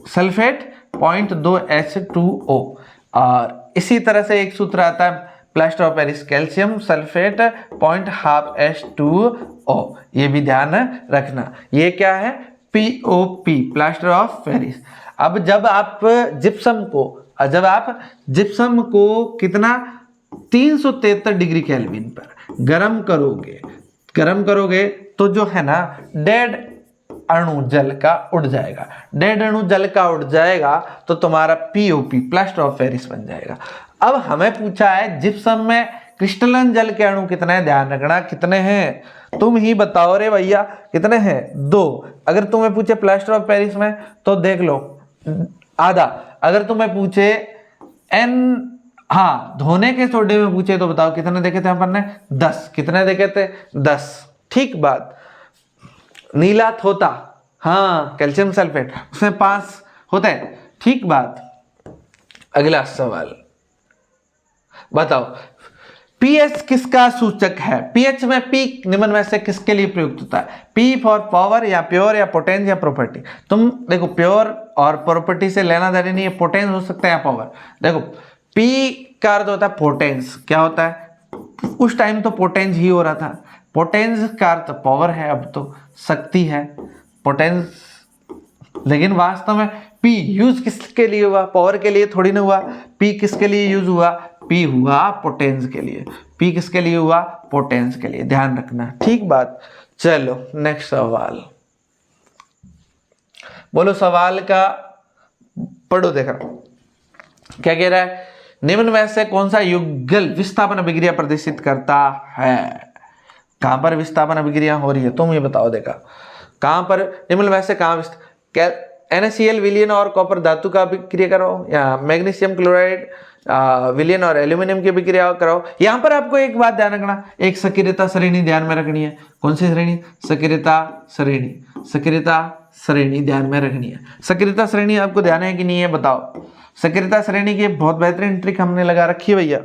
sulphate 0.2 H2O। और इसी तरह से एक सूत्र आता है plaster of Paris, calcium sulphate 0.5 H2O। ये भी ध्यान रखना। ये क्या है? POP, plaster of Paris. अब जब आप जिप्सम को कितना 373 डिग्री केल्विन पर गर्म करोगे तो जो है ना, डेड अणु जल का उड़ जाएगा। डेड अणु जल का उड़ जाएगा तो तुम्हारा POP, प्लास्टर ऑफ पेरिस बन जाएगा। अब हमें पूछा है जिप्सम में क्रिस्टलन जल के अणु कितने हैं? ध्यान रखना, कितने हैं तुम ही बताओ रे भैया, कितने हैं? 2। अगर तुम्हें पूछे प्लास्टर ऑफ पेरिस में तो देख लो आधा। अगर तुम्हें पूछे धोने के सोडे में पूछे तो बताओ कितने देखे थे अपन ने? 10। कितने देखे थे? 10। ठीक बात। नीला थोता, हाँ कैल्शियम सल्फेट, उसमें 5 होता है। ठीक बात। अगला सवाल बताओ, पीएच किसका सूचक है? पीएच में पी निम्न में से किसके लिए प्रयुक्त होता है? पी फॉर पावर या प्योर या पोटेंस या प्रॉपर्टी? तुम देखो प्योर और प्रॉपर्टी से लेना देना नहीं है, पोटेंस हो सकता है या पावर। देखो पी का अर्थ होता है पोटेंस, क्या होता है उस टाइम तो पोटेंस ही हो रहा था, पोटेंस का अर्थ पावर है, अब तो शक्ति है पोटेंस। लेकिन वास्तव में पी यूज किसके लिए हुआ? पावर के लिए थोड़ी ना हुआ। पी किसके लिए यूज हुआ? पी हुआ पोटेंस के लिए। पी किसके लिए हुआ? पोटेंस के लिए, ध्यान रखना। ठीक बात। चलो नेक्स्ट सवाल बोलो, सवाल का पढ़ो। देखा क्या कह रहा है, निम्न में से कौन सा युगल विस्थापन अभिक्रिया प्रदर्शित करता है? कहां पर विस्थापन अभिक्रिया हो रही है तुम ये बताओ। देखा कहां पर, निम्न में से कहां NaCl विलियन और कॉपर धातु का अभिक्रिया करो, या मैग्नीशियम क्लोराइड विलियन और एल्यूमिनियम की अभिक्रिया करो। यहां पर आपको एक बात ध्यान रखना, एक सक्रियता श्रेणी ध्यान में रखनी है। कौन सी श्रेणी? सक्रियता श्रेणी। सक्रियता श्रेणी ध्यान में रखनी है। सक्रियता श्रेणी आपको ध्यान है कि नहीं है बताओ। सक्रियता श्रेणी की बहुत बेहतरीन ट्रिक हमने लगा रखी है भैया।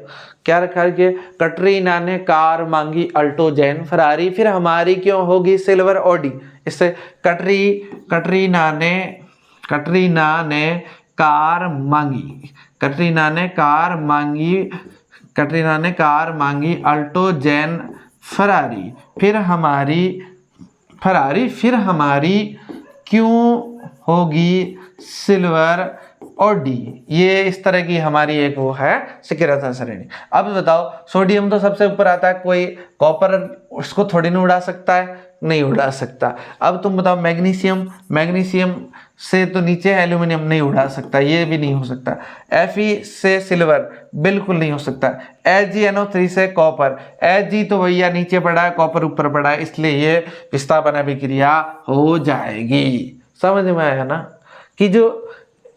क्या रखा है? कटरीना ने कार मांगी अल्टो जैन फरारी, फिर हमारी क्यों होगी सिल्वर ऑडी। इससे कटरीना ने कार मांगी अल्टो जैन फरारी, फिर हमारी क्यों होगी सिल्वर ऑडी। ये इस तरह की हमारी एक वो है सक्रियता श्रेणी। अब बताओ, सोडियम तो सबसे ऊपर आता है, कोई कॉपर उसको थोड़ी नहीं उड़ा सकता है, नहीं उड़ा सकता। अब तुम बताओ मैग्नीशियम से तो नीचे एल्यूमिनियम नहीं उड़ा सकता, ये भी नहीं हो सकता। Fe से सिल्वर बिल्कुल नहीं हो सकता। AgNO3 से कॉपर, Ag तो भैया नीचे पड़ा है, कॉपर ऊपर पड़ा है, इसलिए ये विस्थापन अभिक्रिया हो जाएगी। समझ में आया ना कि जो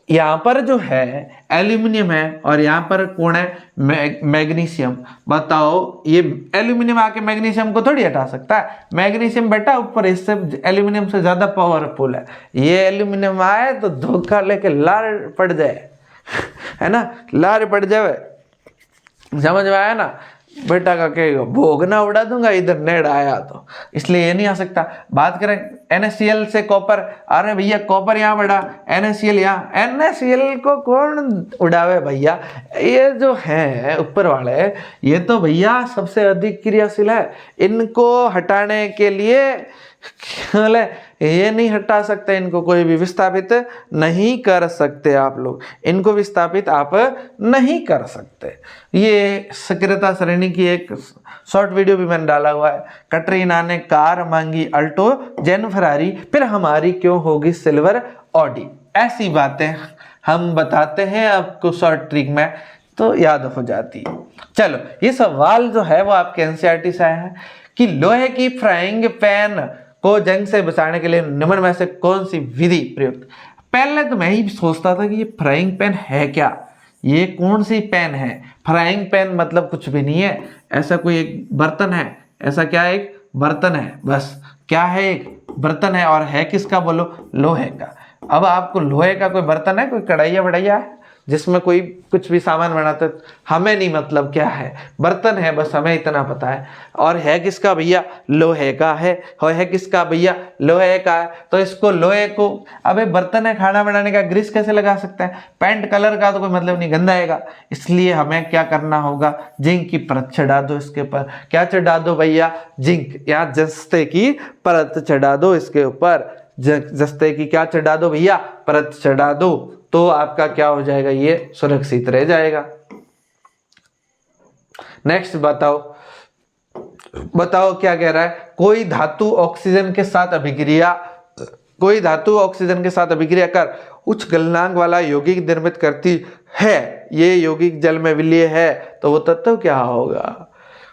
यहाँ पर जो है एल्यूमिनियम है और यहाँ पर कौन है? मैग्नीशियम। बताओ ये एल्यूमिनियम आके मैग्नीशियम को थोड़ी हटा सकता है। मैग्नीशियम बेटा ऊपर इससे एल्यूमिनियम से ज्यादा पावरफुल है। ये एल्यूमिनियम आए तो धोखा लेके लार पड़ जाए, है ना, लार पड़ जाए। समझ में आया ना? बेटा का कहेगा भोग ना उड़ा दूंगा इधर नेड़ आया तो, इसलिए ये नहीं आ सकता। बात करें NaCl से कॉपर, अरे भैया कॉपर यहाँ बढ़ा, NaCl यहाँ, NaCl को कौन उड़ावे भैया? ये जो है ऊपर वाले, ये तो भैया सबसे अधिक क्रियाशील है। इनको हटाने के लिए ये नहीं हटा सकते, इनको कोई भी विस्थापित नहीं कर सकते आप लोग, इनको विस्थापित आप नहीं कर सकते। ये सक्रियता श्रेणी की एक शॉर्ट वीडियो भी मैंने डाला हुआ है। कटरीना ने कार मांगी अल्टो जैन फरारी, फिर हमारी क्यों होगी सिल्वर ऑडी। ऐसी बातें हम बताते हैं आपको शॉर्ट ट्रिक में, तो याद हो जाती है। चलो ये सवाल जो है वो आपके NCERT से आया है कि लोहे की फ्राइंग पैन को जंग से बचाने के लिए निम्न में से कौन सी विधि प्रयुक्त? पहले तो मैं ही सोचता था कि ये फ्राइंग पैन है क्या, ये कौन सी पैन है। फ्राइंग पैन मतलब कुछ भी नहीं है, ऐसा कोई एक बर्तन है। ऐसा क्या है? एक बर्तन है, बस। क्या है? एक बर्तन है। और है किसका? बोलो, लोहे का। अब आपको लोहे का कोई बर्तन है, कोई कढ़ाइया बढ़ाइया है जिसमें कोई कुछ भी सामान बनाते, हमें नहीं मतलब क्या है, बर्तन है, बस हमें इतना पता है। और है किसका भैया? लोहे का है। है किसका भैया? लोहे का है। तो इसको लोहे को, अबे बर्तन है, खाना बनाने का, ग्रीस कैसे लगा सकता है? पेंट कलर का तो कोई मतलब नहीं, गंदा आएगा। इसलिए हमें क्या करना होगा? जिंक की परत चढ़ा दो इसके ऊपर। क्या चढ़ा दो भैया? जिंक या जस्ते की परत चढ़ा दो इसके ऊपर। जस्ते की क्या चढ़ा दो भैया? परत चढ़ा दो, तो आपका क्या हो जाएगा? ये सुरक्षित रह जाएगा। नेक्स्ट बताओ क्या कह रहा है? कोई धातु ऑक्सीजन के साथ अभिक्रिया कर उच्च गलनांक वाला यौगिक निर्मित करती है। ये यौगिक जल में विलीय है, तो वो तत्व क्या होगा?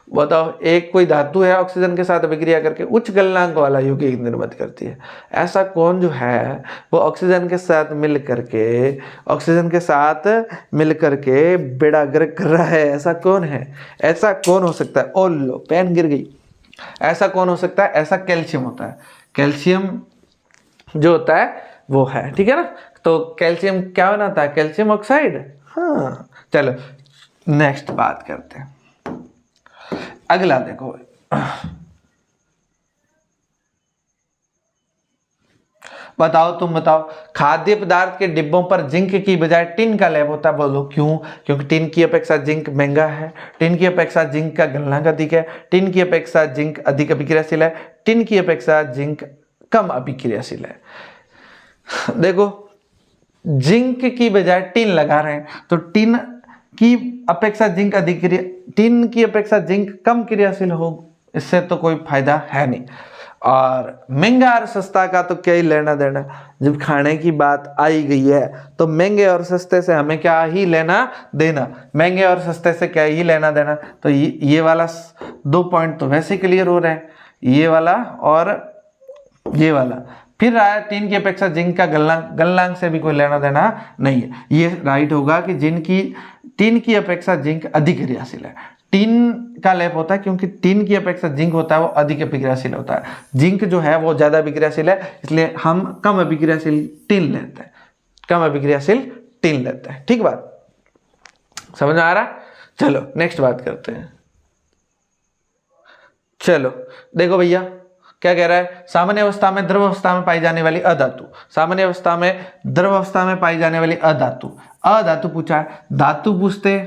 बताओ। एक कोई धातु है, ऑक्सीजन के साथ अभिक्रिया करके उच्च गलनांक वाला यौगिक निर्मित करती है। ऐसा कौन जो है वो ऑक्सीजन के साथ मिल करके बेड़ा गर्क कर रहा है? ऐसा कौन है? ऐसा कौन हो सकता है? ओ लो पेन गिर गई। ऐसा कौन हो सकता है? ऐसा कैल्शियम होता है। कैल्शियम जो होता है वो है, ठीक है ना। तो कैल्शियम क्या बनाता है, कैल्शियम ऑक्साइड। हाँ चलो नेक्स्ट बात करते हैं। अगला देखो, बताओ तुम बताओ, खाद्य पदार्थ के डिब्बों पर जिंक की बजाय टिन का लेप होता है। बोलो क्यों? क्योंकि टिन की अपेक्षा जिंक महंगा है, टिन की अपेक्षा जिंक का गलनांक अधिक है, टिन की अपेक्षा जिंक अधिक अभिक्रियाशील है, टिन की अपेक्षा जिंक कम अभिक्रियाशील है। देखो जिंक की बजाय टिन लगा रहे हैं तो टिन की अपेक्षा जिंक अधिक टिन की अपेक्षा जिंक कम क्रियाशील हो, इससे तो कोई फायदा है नहीं। और महंगा और सस्ता का तो क्या ही लेना देना, जब खाने की बात आई गई है तो महंगे और सस्ते से हमें क्या ही लेना देना, महंगे और सस्ते से क्या ही लेना देना। तो ये वाला 2 पॉइंट तो वैसे क्लियर हो रहे हैं, ये वाला और ये वाला। फिर आया टिन की अपेक्षा जिंक का गलनांक से भी कोई लेना देना नहीं है। ये राइट होगा कि टिन की अपेक्षा जिंक अधिक क्रियाशील है। टिन का लेप होता है क्योंकि टिन की अपेक्षा जिंक होता है वो अधिक अभिक्रियाशील होता है, जिंक जो है वो ज्यादा अभिक्रियाशील है, इसलिए हम कम अभिक्रियाशील टिन लेते हैं, कम अभिक्रियाशील टिन लेते हैं। ठीक बात समझ में आ रहा? चलो नेक्स्ट बात करते हैं। चलो देखो भैया क्या कह रहा है, सामान्य अवस्था में द्रव अवस्था में पाई जाने वाली अधातु, सामान्य अवस्था में द्रव अवस्था में पाई जाने वाली अधातु, अधातु पूछा है। धातु पूछते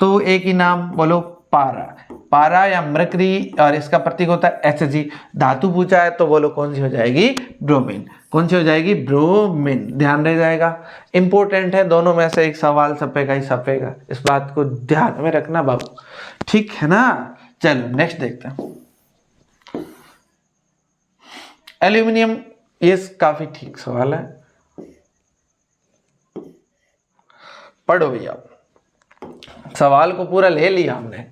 तो एक ही नाम बोलो, पारा, पारा या मरकरी, और इसका प्रतीक होता है Hg। धातु पूछा है तो बोलो कौन सी हो जाएगी, ब्रोमीन। कौन सी हो जाएगी, ब्रोमीन। ध्यान रह जाएगा, इंपॉर्टेंट है, दोनों में से एक सवाल छपेगा ही छपेगा, इस बात को ध्यान में रखना बाबू, ठीक है ना। चलो नेक्स्ट देखते हैं, एल्यूमिनियम। ये काफी ठीक सवाल है, पढ़ो भैया, सवाल को पूरा ले लिया हमने।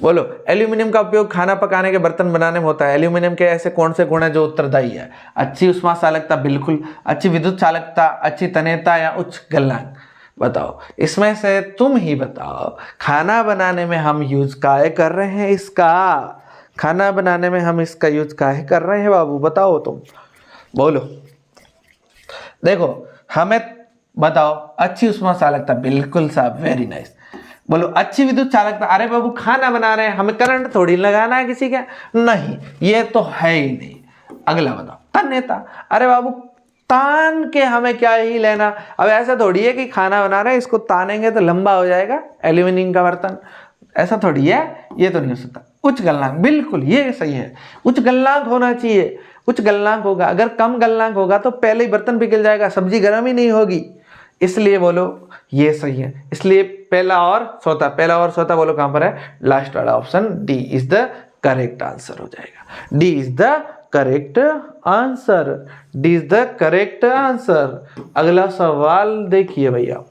बोलो एल्यूमिनियम का उपयोग खाना पकाने के बर्तन बनाने में होता है। एल्यूमिनियम के ऐसे कौन से गुण है जो उत्तरदायी है? अच्छी उष्मा चालकता, बिल्कुल। अच्छी विद्युत चालकता, अच्छी तन्यता या उच्च गलनांक। बताओ इसमें से तुम ही बताओ, खाना बनाने में हम यूज काहे कर रहे हैं इसका, खाना बनाने में हम इसका यूज काहे कर रहे हैं बाबू, बताओ तुम, बोलो। देखो हमें बताओ, अच्छी उष्मा चालकता, बिल्कुल साहब, वेरी नाइस। बोलो अच्छी विद्युत चालकता, अरे बाबू खाना बना रहे हैं, हमें करंट थोड़ी लगाना है किसी का, नहीं ये तो है ही नहीं। अगला बताओ, तन्यता, अरे बाबू तान के हमें क्या ही लेना, अब ऐसा थोड़ी है कि खाना बना रहे हैं इसको तानेंगे तो लंबा हो जाएगा एल्यूमिनियम का बर्तन, ऐसा थोड़ी है, ये तो नहीं हो सकता। उच्च गलनांक, बिल्कुल ये सही है, उच्च गलनांक होना चाहिए, उच्च गलनांक होगा, अगर कम गलनांक होगा तो पहले ही बर्तन पिघल जाएगा, सब्जी गर्म ही नहीं होगी, इसलिए बोलो ये सही है। इसलिए पहला और चौथा, पहला और चौथा बोलो कहां पर है, लास्ट वाला option D is the correct answer हो जाएगा, D is the correct answer, D is the correct answer. अगला सवाल देखिए भैया,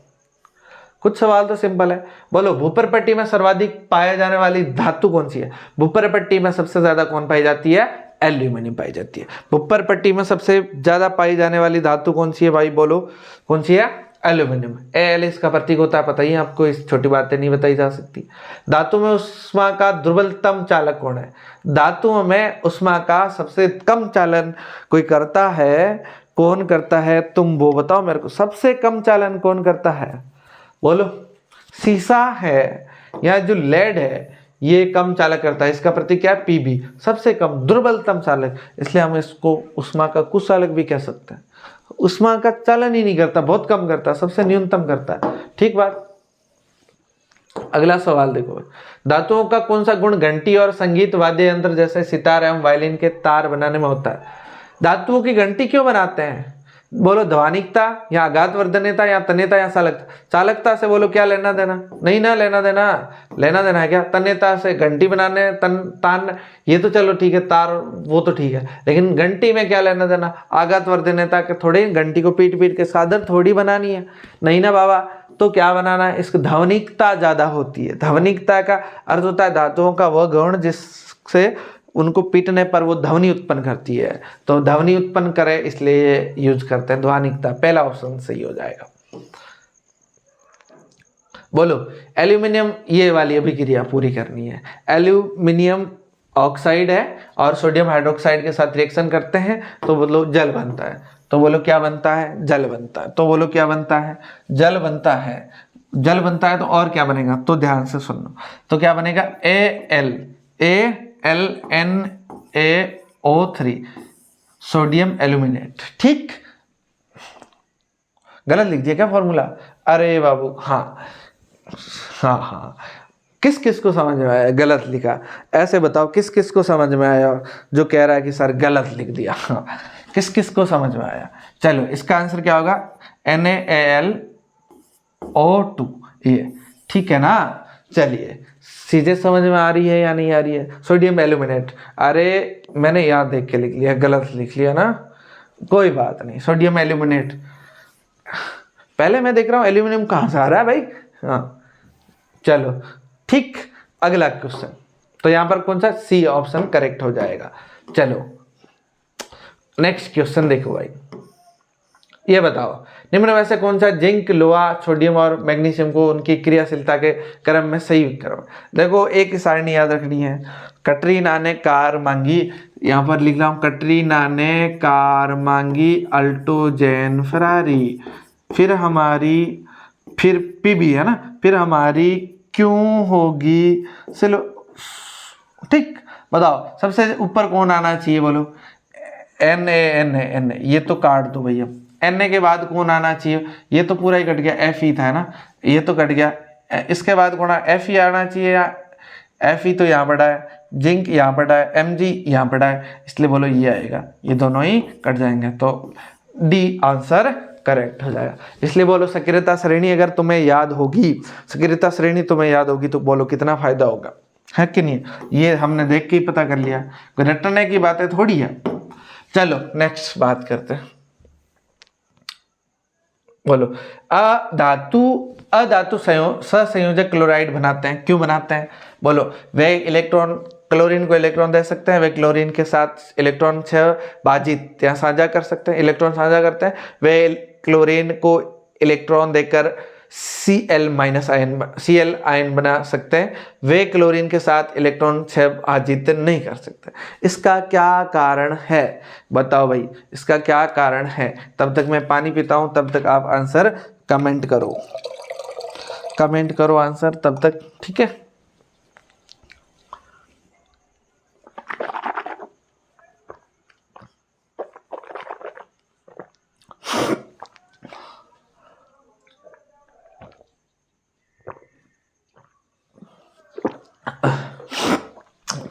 कुछ सवाल तो सिंपल है। बोलो भूपर पट्टी में सर्वाधिक पाया जाने वाली धातु कौन सी है? भूपर पट्टी में सबसे ज्यादा कौन पाई जाती है? एल्यूमिनियम पाई जाती है। भूपर पट्टी में सबसे ज्यादा पाई जाने वाली धातु कौन सी है भाई, बोलो कौन सी है? एल्यूमिनियम। एल इसका प्रतीक होता है, पता ही आपको, इस छोटी बातें नहीं बताई जा सकती। धातु में उष्मा का दुर्बलतम चालक कौन है? धातुओं में उष्मा का सबसे कम चालन कोई करता है, कौन करता है, तुम वो बताओ मेरे को, सबसे कम चालन कौन करता है? बोलो शीशा है या जो लेड है ये कम चालक करता है, इसका प्रतीक क्या है? पीबी, सबसे कम दुर्बलतम चालक, इसलिए हम इसको उष्मा का कुचालक भी कह सकते हैं। उष्मा का चालन ही नहीं करता, बहुत कम करता, सबसे न्यूनतम करता है, ठीक बात। अगला सवाल देखो, धातुओं का कौन सा गुण घंटी और संगीत वाद्य यंत्र जैसे सितार एवं वायलिन के तार बनाने में होता है? धातुओं की घंटी क्यों बनाते हैं? बोलो ध्वनिकता या आघातवर्धनता या तन्यता या चालकता। चालकता से बोलो क्या लेना देना, नहीं ना लेना देना, लेना देना है क्या? तन्यता से घंटी बनाने तान ये तो चलो ठीक है, तार वो तो ठीक है, लेकिन घंटी में क्या लेना देना? आघातवर्धनता के थोड़ी घंटी को पीट पीट के सादर थोड़ी बनानी है, नहीं ना बाबा, तो क्या बनाना है? इसकी ध्वनिकता ज्यादा होती है। ध्वनिकता का अर्थ होता है धातुओं का वह गुण जिससे उनको पीटने पर वो ध्वनि उत्पन्न करती है, तो ध्वनि उत्पन्न करे इसलिए यूज करते हैं ध्वनिकता। पहला ऑप्शन सही हो जाएगा। बोलो एल्यूमिनियम, ये वाली अभिक्रिया पूरी करनी है। एल्यूमिनियम ऑक्साइड है और सोडियम हाइड्रोक्साइड के साथ रिएक्शन करते हैं तो बोलो जल बनता है। तो बोलो क्या बनता है? जल बनता है। तो बोलो क्या बनता है? जल बनता है। जल बनता है तो और क्या बनेगा? तो ध्यान से सुन लो। तो क्या बनेगा? AlNaO3 sodium aluminate. ठीक, गलत लिख दिया क्या फॉर्मूला? अरे बाबू हाँ हाँ हाँ, किस किस को समझ में आया? गलत लिखा। ऐसे बताओ किस किस को समझ में आया जो कह रहा है कि सर गलत लिख दिया? हाँ, किस किस को समझ में आया? चलो इसका आंसर क्या होगा? NaLO2 ये, ठीक है ना? चलिए, चीजें समझ में आ रही है या नहीं आ रही है? सोडियम एल्यूमिनेट, अरे मैंने यहाँ देख के लिख लिया, गलत लिख लिया ना, कोई बात नहीं। सोडियम एल्यूमिनेट, पहले मैं देख रहा हूँ एल्यूमिनियम कहाँ से आ रहा है भाई। हाँ चलो ठीक, अगला क्वेश्चन। तो यहाँ पर कौन सा? सी ऑप्शन करेक्ट हो जाएगा। चलो नेक्स्ट क्वेश्चन देखो भाई, ये बताओ निम्न में से कौन सा जिंक, लोहा, सोडियम और मैग्नीशियम को उनकी क्रियाशीलता के क्रम में सही करो। देखो एक सारणी याद रखनी है। कटरीना ने कार मांगी, यहाँ पर लिख रहा हूँ कटरीना ने कार मांगी, अल्टोजेन फरारी, फिर हमारी, फिर पीबी है ना, फिर हमारी क्यों होगी चलो। ठीक, बताओ सबसे ऊपर कौन आना चाहिए? बोलो Na, ये तो काट दो भैया। Na के बाद कौन आना चाहिए? ये तो पूरा ही कट गया, Fe था ना, ये तो कट गया। इसके बाद कौन? Fe आना चाहिए, या Fe तो यहाँ पड़ा है, जिंक यहाँ पड़ा है, Mg यहाँ पड़ा है, इसलिए बोलो ये आएगा, ये दोनों ही कट जाएंगे, तो डी आंसर करेक्ट हो जाएगा। इसलिए बोलो सक्रियता श्रेणी अगर तुम्हें याद होगी, सक्रियता श्रेणी तुम्हें याद होगी तो बोलो कितना फायदा होगा, है कि नहीं? ये हमने देख के ही पता कर लिया, कोई रटने की बातें थोड़ी है। चलो नेक्स्ट बात करते हैं। बोलो अधातु सहसंयोजक क्लोराइड बनाते हैं, क्यों बनाते हैं? बोलो वे इलेक्ट्रॉन, क्लोरीन को इलेक्ट्रॉन दे सकते हैं, वे क्लोरीन के साथ इलेक्ट्रॉन बातचीत या साझा कर सकते हैं, इलेक्ट्रॉन साझा करते हैं, वे क्लोरीन को इलेक्ट्रॉन देकर Cl आयन बना सकते हैं, वे क्लोरीन के साथ इलेक्ट्रॉन बातचीत नहीं कर सकते। इसका क्या कारण है? बताओ भाई, इसका क्या कारण है? तब तक मैं पानी पीता हूं, तब तक आप आंसर कमेंट करो, कमेंट करो आंसर तब तक, ठीक है?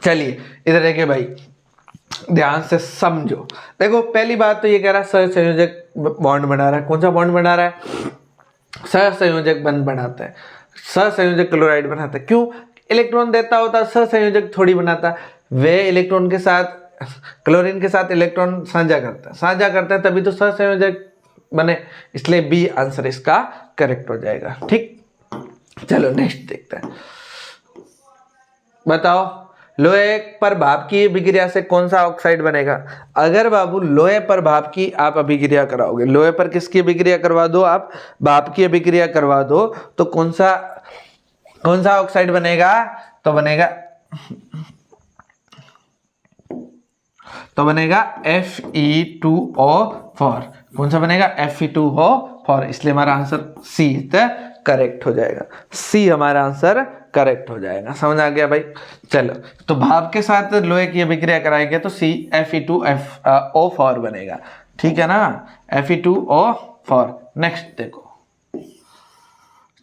चलिए इधर देखिए भाई, ध्यान से समझो। देखो पहली बात तो ये कह रहा है सहसंयोजक बॉन्ड बना रहा है। कौन सा बॉन्ड बना रहा है? सहसंयोजक बंध बनाता है, सहसंयोजक क्लोराइड बनाता है। क्यों? इलेक्ट्रॉन देता होता, सहसंयोजक थोड़ी बनाता। वे इलेक्ट्रॉन के साथ, क्लोरीन के साथ इलेक्ट्रॉन साझा करता है, साझा करता है तभी तो सहसंयोजक बने, इसलिए बी आंसर इसका करेक्ट हो जाएगा। ठीक, चलो नेक्स्ट देखते हैं। बताओ लोहे पर भाप की अभिक्रिया से कौन सा ऑक्साइड बनेगा? अगर बाबू लोहे पर भाप की आप अभिक्रिया कराओगे, लोहे पर किसकी अभिक्रिया करवा दो आप? भाप की अभिक्रिया करवा दो, तो कौन सा ऑक्साइड बनेगा? तो बनेगा Fe2O4। कौन सा बनेगा? Fe2O4। इसलिए हमारा आंसर सी करेक्ट हो जाएगा, सी हमारा आंसर करेक्ट हो जाएगा। समझ आ गया भाई? चलो, तो भाप के साथ लोहे की अभिक्रिया कराएंगे तो Fe2O4 बनेगा, ठीक है ना? Fe2O4। नेक्स्ट देखो,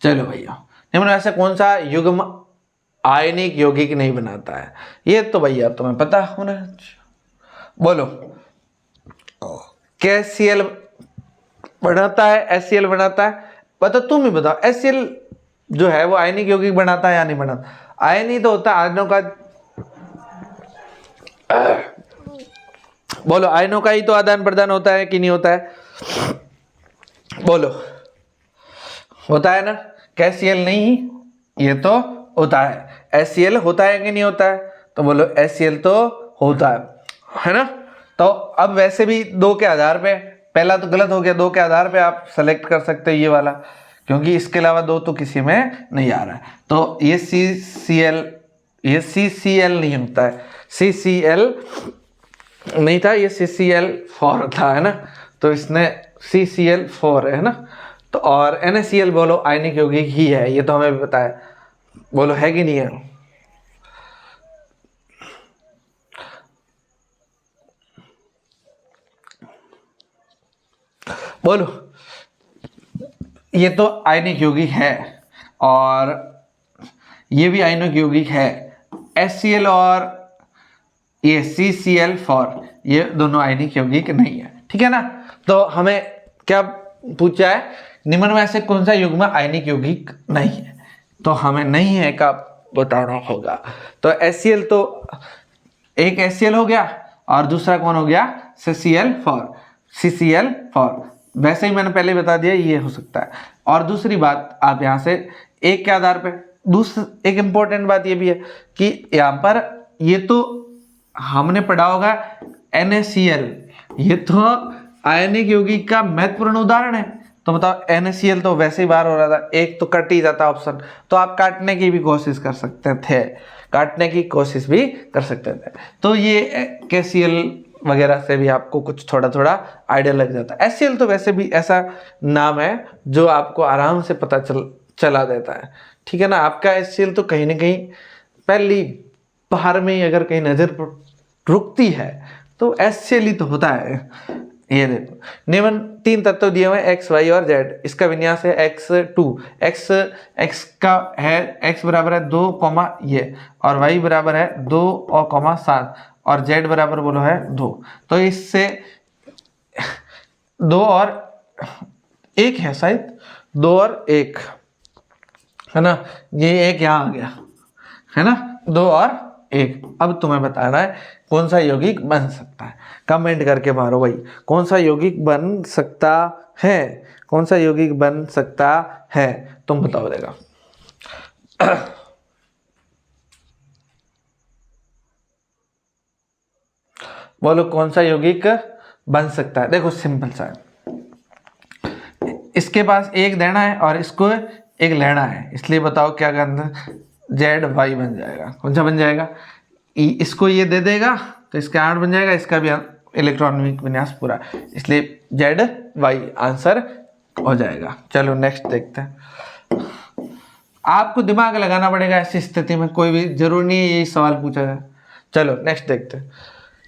चलो भैया, निम्न में से कौन सा युग्म आयनिक यौगिक नहीं बनाता है? ये तो भैया तुम्हें पता होना। बोलो KCl बनाता है, HCl बनाता है? बता, तुम ही बताओ, HCl जो है वो आयनिक यौगिक बनाता है या नहीं बनाता? आयन तो होता है आयनों का, बोलो आयनों का ही तो आदान प्रदान होता है कि नहीं होता है? बोलो, होता है ना? KCl नहीं, ये तो होता है। HCl होता है कि नहीं होता है? तो बोलो HCl तो होता है ना? तो अब वैसे भी दो के आधार पे, पहला तो गलत हो गया, दो के आधार पे आप सेलेक्ट कर सकते हो ये वाला, क्योंकि इसके अलावा दो तो किसी में नहीं आ रहा है। तो ये CCl नहीं होता है, CCl नहीं था, ये CCl4 था, है ना, तो इसने CCl4 है ना। तो और NaCl बोलो आयनिक यौगिक ही है, ये तो हमें भी पता है, बोलो है कि नहीं है। बोलो, ये तो आयनिक यौगिक है और ये भी आयनिक यौगिक है। HCl और ये CCl4 ये दोनों आयनिक यौगिक नहीं है, ठीक है ना। तो हमें क्या पूछा है, निम्न में से कौन सा युग्म आयनिक यौगिक नहीं है, तो हमें नहीं है का बताना होगा। तो HCl तो एक HCl हो गया और दूसरा कौन हो गया, CCl4। वैसे ही मैंने पहले बता दिया ये हो सकता है। और दूसरी बात आप यहाँ से एक के आधार पे एक इंपॉर्टेंट बात ये भी है कि यहाँ पर ये तो हमने पढ़ा होगा NaCl, ये तो आयनिक यौगिक का महत्वपूर्ण उदाहरण है। तो बताओ NaCl तो वैसे ही बाहर हो रहा था, एक तो कट ही जाता ऑप्शन, तो आप काटने की भी कोशिश कर सकते थे, तो ये KCl वगैरह से भी आपको कुछ थोड़ा थोड़ा आइडिया लग जाता है। HCl तो वैसे भी ऐसा नाम है जो आपको आराम से पता चला देता है, ठीक है ना। आपका HCl तो कहीं ना कहीं पहली बाहर में ही अगर कहीं नजर रुकती है तो HCl ही तो होता है। ये देखो, निम्न 3 तत्व दिए हुए X, Y और Z, इसका विन्यास है X2, X का है X बराबर है 2, ये और Y बराबर है 2 और 7 और Z बराबर बोलो है 2। तो इससे 2 और 1 है, शायद 2 और 1 है ना, ये एक यहाँ आ गया है ना, 2 और 1। अब तुम्हें बताना है कौन सा यौगिक बन सकता है, कमेंट करके मारो भाई, कौन सा यौगिक बन सकता है, कौन सा यौगिक बन सकता है, तुम बताओ देगा। बोलो कौन सा यौगिक बन सकता है। देखो सिंपल सा है, इसके पास एक देना है और इसको एक लेना है, इसलिए बताओ क्या करना, ZY बन जाएगा। कौन सा बन जाएगा, इसको ये दे देगा तो इसका 8 बन जाएगा, इसका भी इलेक्ट्रॉनिक विन्यास पूरा, इसलिए ZY आंसर हो जाएगा। चलो नेक्स्ट देखते हैं। आपको दिमाग लगाना पड़ेगा ऐसी स्थिति में, कोई भी जरूरी नहीं है यही सवाल पूछा जाए। चलो नेक्स्ट देखते हैं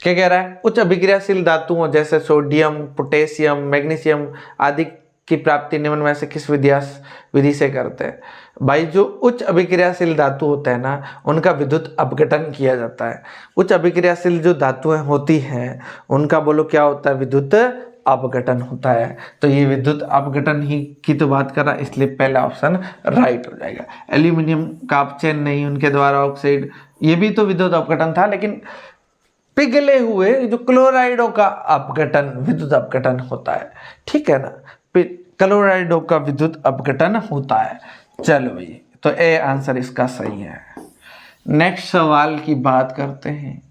क्या कह रहा है। उच्च अभिक्रियाशील धातुओं जैसे सोडियम, पोटेशियम, मैग्नीशियम आदि की प्राप्ति निम्न में से किस विधि से करते हैं। भाई जो उच्च अभिक्रियाशील धातु होते हैं ना, उनका विद्युत अपघटन किया जाता है। उच्च अभिक्रियाशील जो धातुएं होती हैं उनका बोलो क्या होता है, विद्युत अपघटन होता है। तो ये विद्युत अपघटन ही की तो बात कर रहा है, इसलिए पहला ऑप्शन राइट हो जाएगा। एल्यूमिनियम का अपचयन नहीं, उनके द्वारा ऑक्साइड, ये भी तो विद्युत अपघटन था, लेकिन पिघले हुए जो क्लोराइडों का अपघटन विद्युत अपघटन होता है, ठीक है ना, क्लोराइडों का विद्युत अपघटन होता है। चलो भाई, तो ए आंसर इसका सही है। नेक्स्ट सवाल की बात करते हैं।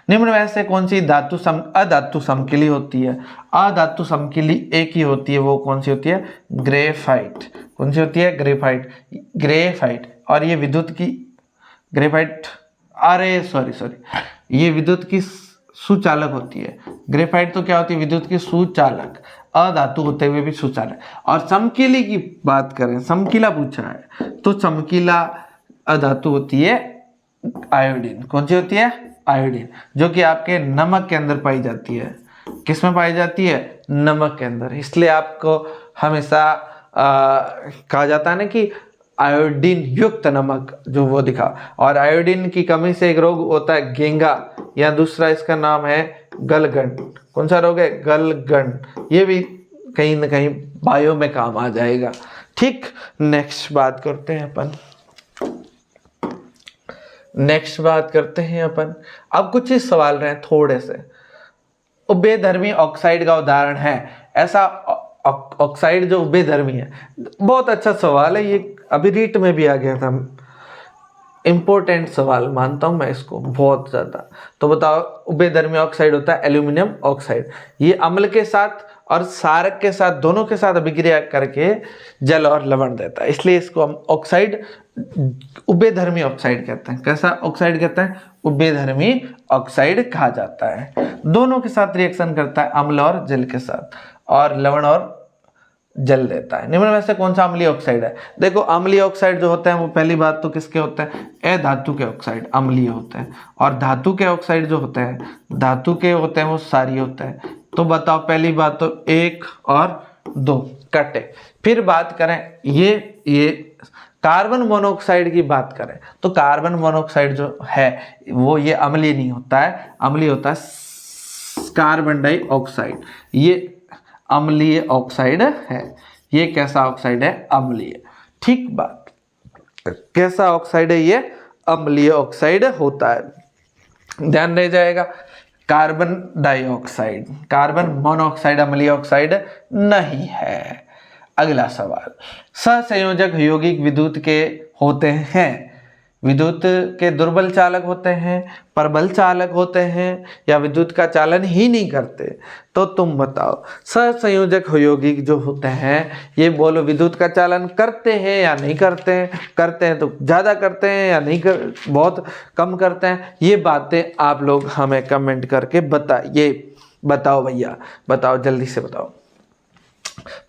निम्न में से कौन सी धातु अधातु समकिली होती है। अधातु समकिली एक ही होती है, वो कौन सी होती है, ग्रेफाइट। कौन सी होती है, ग्रेफाइट। और ये विद्युत की ग्रेफाइट, अरे सॉरी, ये विद्युत की सुचालक होती है। ग्रेफाइट तो क्या होती है, विद्युत की सुचालक, अधातु होते हुए भी सुचालक। और समकिली की बात करें, समकिला पूछा है, तो समकिला अधातु होती है आयोडीन। कौन सी होती है, आयोडीन, जो कि आपके नमक के अंदर पाई जाती है। किस में पाई जाती है, नमक के अंदर। इसलिए आपको हमेशा कहा जाता है ना कि आयोडीन युक्त नमक जो वो दिखा। और आयोडीन की कमी से एक रोग होता है गेंगा, या दूसरा इसका नाम है गलगंड। कौन सा रोग है, गलगंड। ये भी कहीं ना कहीं बायो में काम आ जाएगा। ठीक, नेक्स्ट बात करते हैं अपन। अब कुछ ही सवाल रहे थोड़े से। उभयधर्मी ऑक्साइड का उदाहरण है, ऐसा ऑक्साइड जो उभयधर्मी है। बहुत अच्छा सवाल है ये, अभी रीट में भी आ गया था, इंपॉर्टेंट सवाल मानता हूं मैं इसको बहुत ज्यादा। तो बताओ, उभयधर्मी ऑक्साइड होता है एल्यूमिनियम ऑक्साइड। ये अम्ल के साथ और क्षारक के साथ, दोनों के साथ अभिक्रिया करके जल और लवण देता है, इसलिए इसको हम ऑक्साइड, उभयधर्मी ऑक्साइड कहते हैं। कैसा ऑक्साइड कहते हैं? उभयधर्मी ऑक्साइड कहा जाता है। दोनों के साथ रिएक्शन करता है, अम्ल और जल के साथ, और लवण और जल देता है। निम्न में से कौन सा अम्लीय ऑक्साइड है? देखो, अम्लीय ऑक्साइड जो होते हैं वो पहली बात तो किसके होते हैं? अधातु के ऑक्साइड अम्लीय होते हैं, और धातु के ऑक्साइड जो होते हैं, धातु के होते हैं वो क्षारीय होते हैं। तो बताओ, पहली बात तो 1 और 2 कटे। फिर बात करें ये कार्बन मोनोऑक्साइड की बात करें तो कार्बन मोनोऑक्साइड जो है वो ये अम्लीय नहीं होता है, अम्लीय होता है कार्बन डाइऑक्साइड। ये अम्लीय ऑक्साइड है। ये कैसा ऑक्साइड है? अम्लीय। ठीक बात, कैसा ऑक्साइड है ये? अम्लीय ऑक्साइड होता है। ध्यान रह जाएगा, कार्बन डाइऑक्साइड, कार्बन मोनोऑक्साइड अम्लीय ऑक्साइड नहीं है। अगला सवाल, सहसंयोजक यौगिक विद्युत के होते हैं, विद्युत के दुर्बल चालक होते हैं, प्रबल चालक होते हैं, या विद्युत का चालन ही नहीं करते? तो तुम बताओ, सहसंयोजक यौगिक जो होते हैं ये बोलो विद्युत का चालन करते हैं या नहीं करते हैं? करते हैं तो ज़्यादा करते हैं या नहीं कर, बहुत कम करते हैं? ये बातें आप लोग हमें कमेंट करके बताओ भैया, बताओ, जल्दी से बताओ।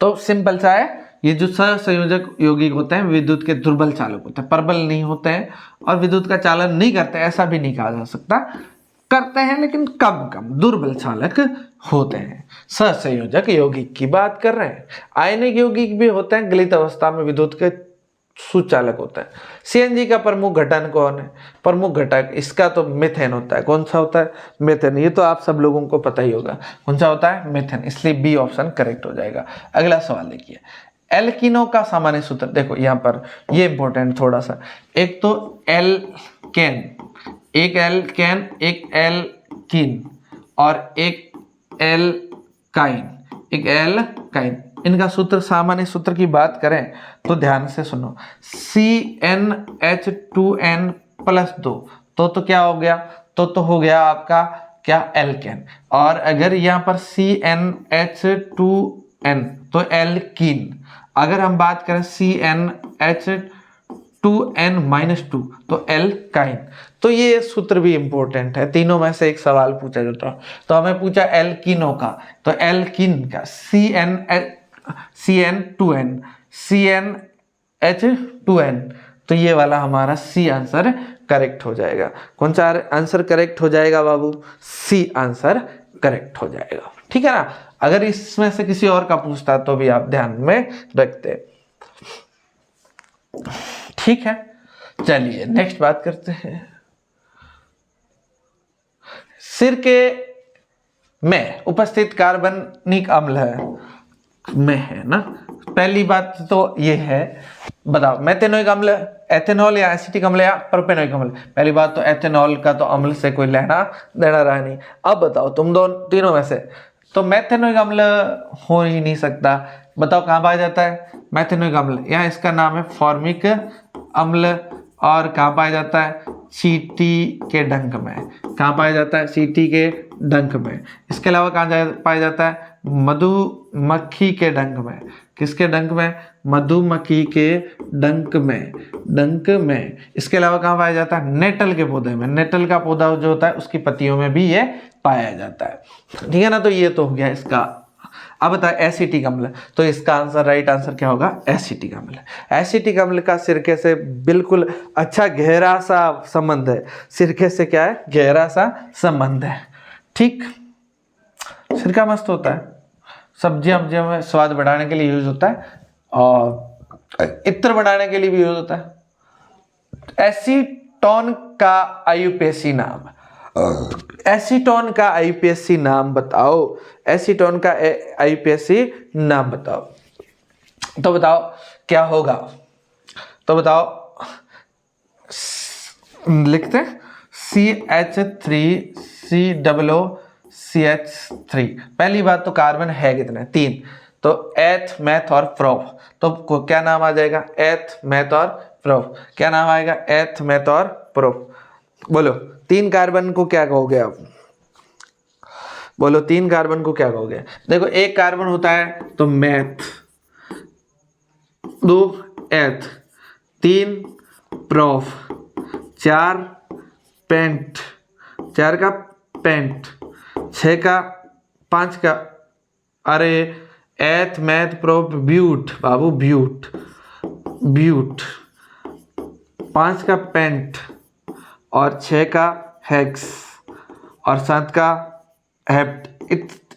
तो सिंपल सा है, ये जो सहसंयोजक यौगिक होते हैं विद्युत के दुर्बल चालक होते हैं, प्रबल नहीं होते हैं, और विद्युत का चालन नहीं करते, ऐसा भी नहीं कहा जा सकता, करते हैं लेकिन कम कम, दुर्बल चालक होते हैं। सहसंयोजक यौगिक की बात कर रहे हैं। आयनिक यौगिक भी होते हैं, गलित अवस्था में विद्युत के सुचालक होता है। सीएनजी का प्रमुख घटक कौन है? प्रमुख घटक इसका तो मीथेन होता है। कौन सा होता है? मीथेन। ये तो आप सब लोगों को पता ही होगा कौन सा होता है? मीथेन। इसलिए बी ऑप्शन करेक्ट हो जाएगा। अगला सवाल देखिए, एल्किनो का सामान्य सूत्र। देखो यहाँ पर ये इंपॉर्टेंट थोड़ा सा, एक तो एल्केन, एक एल्केन, एक एल्कीन और एक एल्काइन, एक एल्काइन। इनका सूत्र, सामान्य सूत्र की बात करें तो ध्यान से सुनो, CnH2n + 2, तो क्या हो गया? तो हो गया आपका क्या? एल्केन। और अगर यहाँ पर CnH2n तो एल्कीन। अगर हम बात करें CnH2n-2 तो एल्काइन। तो ये सूत्र भी इंपॉर्टेंट है। तीनों में से एक सवाल पूछा जाता है, तो हमें पूछा एल्कीनो का, तो एल्कीन का CnH2n, तो ये वाला हमारा सी आंसर करेक्ट हो जाएगा। कौन सा आंसर करेक्ट हो जाएगा बाबू? सी आंसर करेक्ट हो जाएगा। ठीक है ना? अगर इसमें से किसी और का पूछता तो भी आप ध्यान में रखते। ठीक है, चलिए नेक्स्ट बात करते हैं। सिरके में उपस्थित कार्बनिक अम्ल है ना। पहली बात तो ये है, बताओ मेथेनोइक अम्ल, एथेनॉल या एसिटिक अम्ल या प्रोपेनोइक अम्ल? पहली बात तो एथेनॉल का तो अम्ल से कोई लेना देना रहा नहीं। अब बताओ तुम तीनों में से, तो मेथेनोइक अम्ल हो ही नहीं सकता। बताओ कहाँ पाया जाता है मेथेनोइक अम्ल? यहाँ इसका नाम है फॉर्मिक अम्ल, और कहाँ पाया जाता है? चींटी के डंक में। कहाँ पाया जाता है? चींटी के डंक में। इसके अलावा कहाँ पाया जाता है? मधुमक्खी के डंक में। किसके डंक में? मधुमक्खी के डंक में। इसके अलावा कहाँ पाया जाता है? नेटल के पौधे में। नेटल का पौधा जो होता है उसकी पत्तियों में भी ये पाया जाता है। ठीक है ना? तो ये तो हो गया इसका। अब बताए एसिटिक अम्ल, तो इसका आंसर, राइट आंसर क्या होगा? एसिटिक अम्ल। एसिटिक अम्ल का सिरके से बिल्कुल अच्छा गहरा सा संबंध है। सिरके से क्या है? गहरा सा संबंध है। ठीक, सिरका मस्त होता है, सब्जियां में स्वाद बढ़ाने के लिए यूज होता है, और इत्र बढ़ाने के लिए भी यूज होता है। एसीटोन का आईयूपीएसी नाम, एसीटोन का आईयूपीएसी नाम बताओ। एसीटोन का आईयूपीएसी नाम बताओ। तो बताओ क्या होगा? तो बताओ, लिखते हैं CH3COOCH3। पहली बात तो कार्बन है कितने? 3। तो एथ, मैथ और प्रोप, तो क्या नाम आ जाएगा? एथ, मैथ और प्रोप। क्या नाम आएगा? एथ, मैथ और प्रोप। बोलो 3 कार्बन को क्या कहोगे आप? बोलो 3 कार्बन को क्या कहोगे? देखो, 1 कार्बन होता है तो मैथ, 2 एथ, 3 प्रोफ, 4 पेंट, 4 का पेंट, 6 का 5 का अरे एथ मैथ प्रोफ ब्यूट बाबू ब्यूट ब्यूट, 5 का पेंट और 6 का हेक्स और 7 का हेप्ट।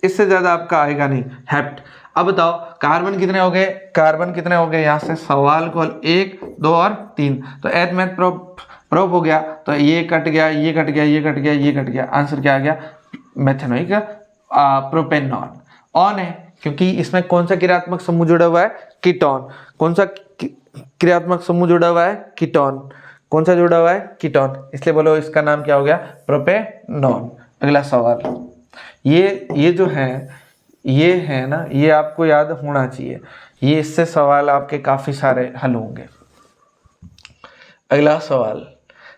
इससे ज़्यादा आपका आएगा नहीं, हेप्ट। अब बताओ कार्बन कितने हो गए? कार्बन कितने हो गए? यहाँ से सवाल को 1 2 और 3, तो एथ मैथ प्रोप हो गया, तो ये कट गया, ये कट गया, ये कट गया, ये कट गया। आंसर क्या आ गया? Methanoic propanone. ऑन है क्योंकि इसमें कौन सा क्रियात्मक समूह जुड़ा हुआ है? कीटोन। कौन सा क्रियात्मक समूह जुड़ा हुआ है? कीटोन। कौन सा जुड़ा हुआ है? कीटोन। इसलिए बोलो इसका नाम क्या हो गया? प्रोपेनॉन। अगला सवाल, ये जो है ये है ना, ये आपको याद होना चाहिए, ये इससे सवाल आपके काफी सारे हल होंगे। अगला सवाल,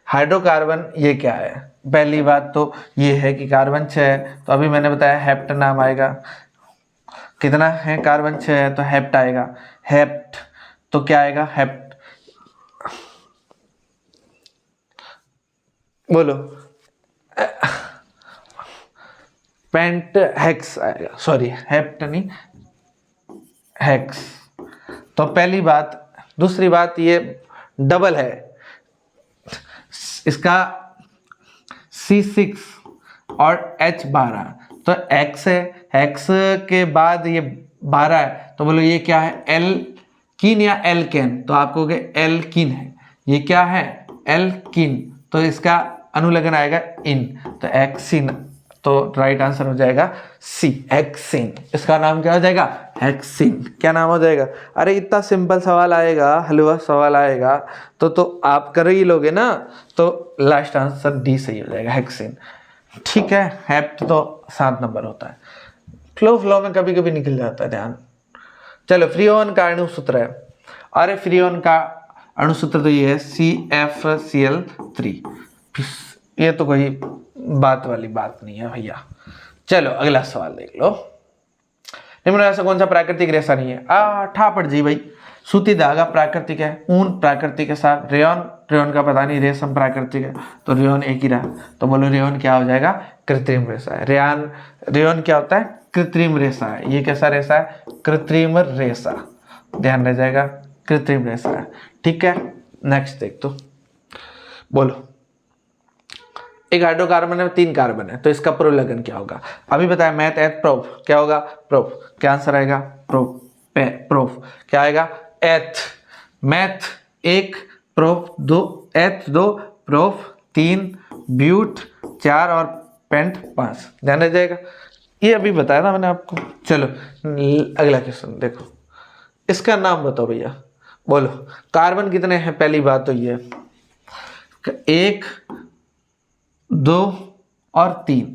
हाइड्रोकार्बन ये क्या है? पहली बात तो ये है कि कार्बन 6 है, तो अभी मैंने बताया हेप्ट नाम आएगा। कितना है? कार्बन 6 है तो हेप्ट आएगा। हेप्ट तो क्या आएगा? हेप्ट। बोलो पेंट हेक्स आएगा, सॉरी हेप्ट नहीं, हेक्स। तो पहली बात। दूसरी बात, ये डबल है, इसका C6 और H12, तो X है, X के बाद ये 12 है, तो बोलो ये क्या है? एल्कीन या एल्केन? तो आप कहोगे एल्कीन है। ये क्या है? एल्कीन, तो इसका अनुलग्न आएगा इन, तो एक्सिन। तो राइट आंसर हो जाएगा सी, हेक्सिन। इसका नाम क्या हो जाएगा? हेक्सिन। क्या नाम हो जाएगा? अरे इतना सिंपल सवाल आएगा, हलवा सवाल आएगा तो आप कर ही लोगे ना, तो लास्ट आंसर डी सही हो जाएगा, हेक्सिन। ठीक है, हेप्ट तो 7 नंबर होता है, फ्लो में कभी कभी निकल जाता है ध्यान। चलो, फ्रीओन का अणुसूत्र है। अरे फ्रीओन का अणुसूत्र तो ये है CFCl3। ये तो कोई बात वाली बात नहीं है भैया। चलो अगला सवाल देख लो। निम्न में ऐसा कौन सा प्राकृतिक रेशा नहीं है? ठापड़ जी भाई, सूती धागा प्राकृतिक है, ऊन प्राकृतिक है साहब, रेयन का पता नहीं, रेशम प्राकृतिक है, तो रेयन एक ही रहा, तो बोलो रेयन क्या हो जाएगा? कृत्रिम रेशा है। रेयन क्या होता है? कृत्रिम रेशा है। ये कैसा रेशा है? कृत्रिम रेशा, ध्यान रह जाएगा, कृत्रिम रेशा है। ठीक है, नेक्स्ट देख तो। बोलो, एक हाइड्रोकार्बन है, 3 कार्बन है, तो इसका प्रोलगन क्या होगा? अभी बताया मैथ एथ प्रोफ, क्या होगा? प्रोफ। क्या आंसर आएगा? प्रोफ। क्या आएगा? एथ मैथ 1 प्रोफ 2, एथ 2 प्रोफ 3 ब्यूट 4 और पेंट 5। ध्यान रह जाएगा, ये अभी बताया ना मैंने आपको। चलो अगला क्वेश्चन देखो, इसका नाम बताओ भैया। बोलो कार्बन कितने हैं? पहली बात तो ये 1 2 और 3।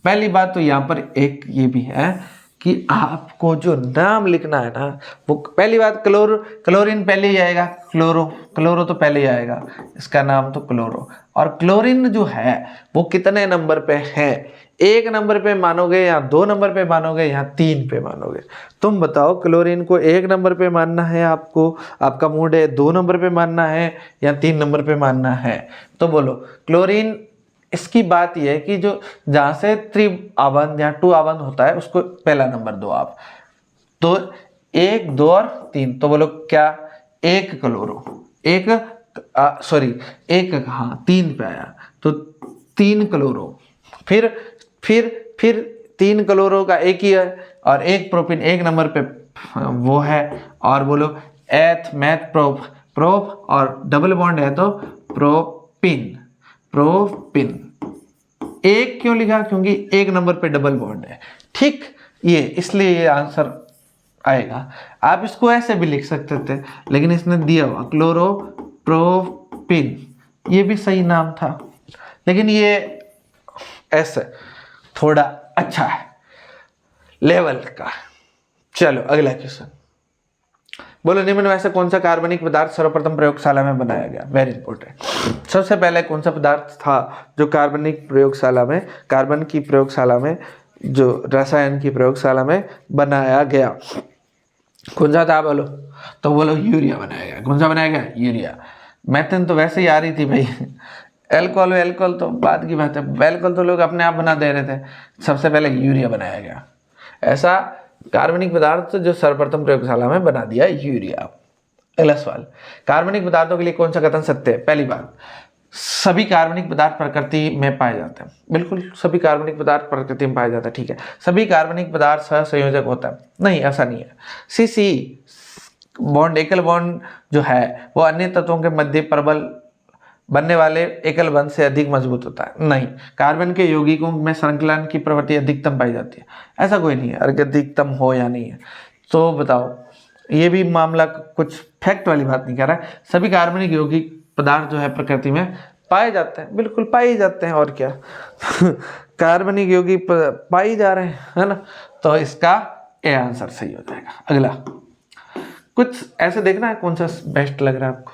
पहली बात तो यहाँ पर एक ये भी है कि आपको जो नाम लिखना है ना, वो पहली बात क्लोरीन पहले ही आएगा, क्लोरो तो पहले ही आएगा, इसका नाम तो क्लोरो। और क्लोरीन जो है वो कितने नंबर पे है? 1 नंबर पे मानोगे या 2 नंबर पे मानोगे या 3 पे मानोगे? तुम बताओ, क्लोरीन को 1 नंबर पे मानना है आपको, आपका मूड है 2 नंबर पे मानना है या 3 नंबर पे मानना है? तो बोलो क्लोरीन, इसकी बात यह है कि जो जहां से 3 आबंध या 2 आबंध होता है उसको पहला नंबर दो आप, तो 1 2 और 3, तो बोलो क्या? 1 क्लोरो, 1 हाँ 3 पे आया, तो 3 क्लोरो, फिर 3 क्लोरो का एक ही है, और 1 प्रोपिन 1 नंबर पे वो है। और बोलो एथ मैथ प्रोप और डबल बॉन्ड है तो प्रोपिन। एक क्यों लिखा? क्योंकि 1 नंबर पे डबल बॉन्ड है। ठीक, ये इसलिए ये आंसर आएगा। आप इसको ऐसे भी लिख सकते थे, लेकिन इसने दिया हुआ क्लोरोप्रोपिन, ये भी सही नाम था, लेकिन ये ऐसे थोड़ा अच्छा है लेवल का। चलो अगला क्वेश्चन। बोलो निम्न में से कौन सा कार्बनिक पदार्थ सर्वप्रथम प्रयोगशाला में बनाया गया? Very important. सबसे पहले कौन सा पदार्थ था जो कार्बन की प्रयोगशाला में जो रसायन की प्रयोगशाला में बनाया गया। कौन सा था बोलो? तो बोलो यूरिया बनाया गया। कौन सा बनाया गया? यूरिया। मैथन तो वैसे ही आ रही थी भाई। एल्कोहल एल्कोहल तो बाद की बात है, एल्कोहल तो लोग अपने आप बना दे रहे थे, सबसे पहले यूरिया बनाया गया। ऐसा कार्बनिक पदार्थ जो सर्वप्रथम प्रयोगशाला में बना दिया यूरिया। अगला सवाल, कार्बनिक पदार्थों के लिए कौन सा कथन सत्य है? पहली बात, सभी कार्बनिक पदार्थ प्रकृति में पाए जाते हैं। बिल्कुल सभी कार्बनिक पदार्थ प्रकृति में पाए जाते हैं, ठीक है। सभी कार्बनिक पदार्थ सहसंयोजक होता है? नहीं, ऐसा नहीं है। सी बॉन्ड, एकल बॉन्ड जो है वो अन्य तत्वों के मध्य प्रबल बनने वाले एकल बंध से अधिक मजबूत होता है? नहीं। कार्बन के यौगिकों में संकलन की प्रवृत्ति अधिकतम पाई जाती है? ऐसा कोई नहीं है, अगर अधिकतम हो या नहीं है। तो बताओ, ये भी मामला कुछ फैक्ट वाली बात नहीं कर रहा है। सभी कार्बनिक यौगिक पदार्थ जो है प्रकृति में पाए जाते हैं, बिल्कुल पाए जाते हैं, और क्या। कार्बनिक यौगिक पाए जा रहे हैं, है ना। तो इसका ए आंसर सही हो जाएगा। अगला कुछ ऐसे देखना है कौन सा बेस्ट लग रहा है आपको।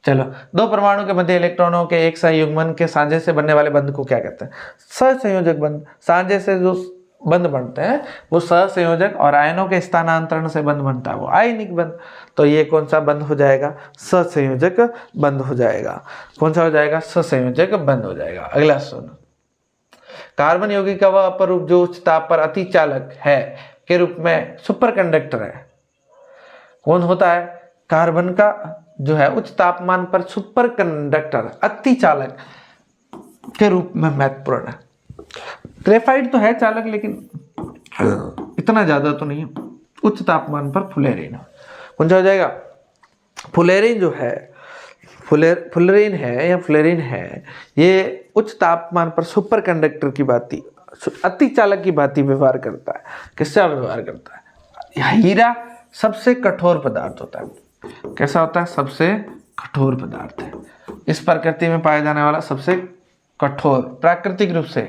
चलो, दो परमाणु के मध्य इलेक्ट्रॉनों के एक संयुग्मन के साझे से बनने वाले बंध को क्या कहते हैं? सहसंयोजक बंध। साझे से जो बंध बनते हैं वो सहसंयोजक, और आयनों के स्थानांतरण से बंध बनता है वो आयनिक बंध। तो ये कौन सा बंध हो जाएगा? सहसंयोजक बंध हो जाएगा। कौन सा हो जाएगा? सहसंयोजक बंध हो जाएगा। अगला सुनो, कार्बन यौगिक का वह अपरूप जो उच्च ताप पर अति चालक है के रूप में सुपर कंडक्टर है, कौन होता है? कार्बन का जो है उच्च तापमान पर सुपर कंडक्टर, अति चालक के रूप में महत्वपूर्ण है। ग्रेफाइट तो है चालक, लेकिन इतना ज्यादा तो नहीं है। उच्च तापमान पर फुलेरिन, कौन सा हो जाएगा? फुलेरिन जो है, फुलेरिन है या फ्लोरीन है, ये उच्च तापमान पर सुपर कंडक्टर की भांति, अति चालक की भांति व्यवहार करता है। किससे व्यवहार करता है? हीरा सबसे कठोर पदार्थ होता है। कैसा होता है? सबसे कठोर पदार्थ है। इस प्रकृति में पाया जाने वाला सबसे कठोर, प्राकृतिक रूप से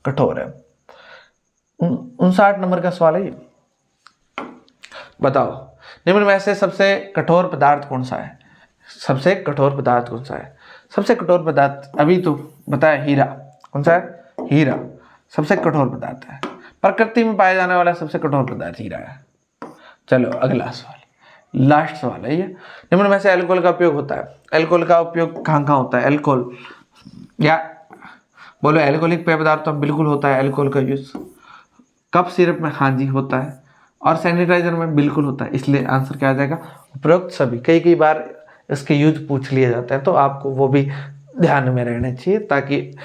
कठोर है। 59 नंबर का सवाल है ये। बताओ, निम्न में से सबसे कठोर पदार्थ कौन सा है? सबसे कठोर पदार्थ कौन सा है? सबसे कठोर पदार्थ अभी तो बताया, हीरा। कौन सा है? हीरा सबसे कठोर पदार्थ है। प्रकृति में पाया जाने वाला सबसे कठोर पदार्थ हीरा है। चलो अगला सवाल, लास्ट सवाल है ये। निम्न में से अल्कोहल का उपयोग होता है? अल्कोहल का उपयोग कहाँ कहाँ होता है? अल्कोहल या बोलो एल्कोहलिक पेय पदार्थों में बिल्कुल होता है अल्कोहल का यूज। कप सिरप में हाँ जी होता है, और सैनिटाइजर में बिल्कुल होता है। इसलिए आंसर क्या आ जाएगा? उपरोक्त सभी। कई बार इसके यूज पूछ लिए जाते हैं, तो आपको वो भी ध्यान में रहना चाहिए ताकि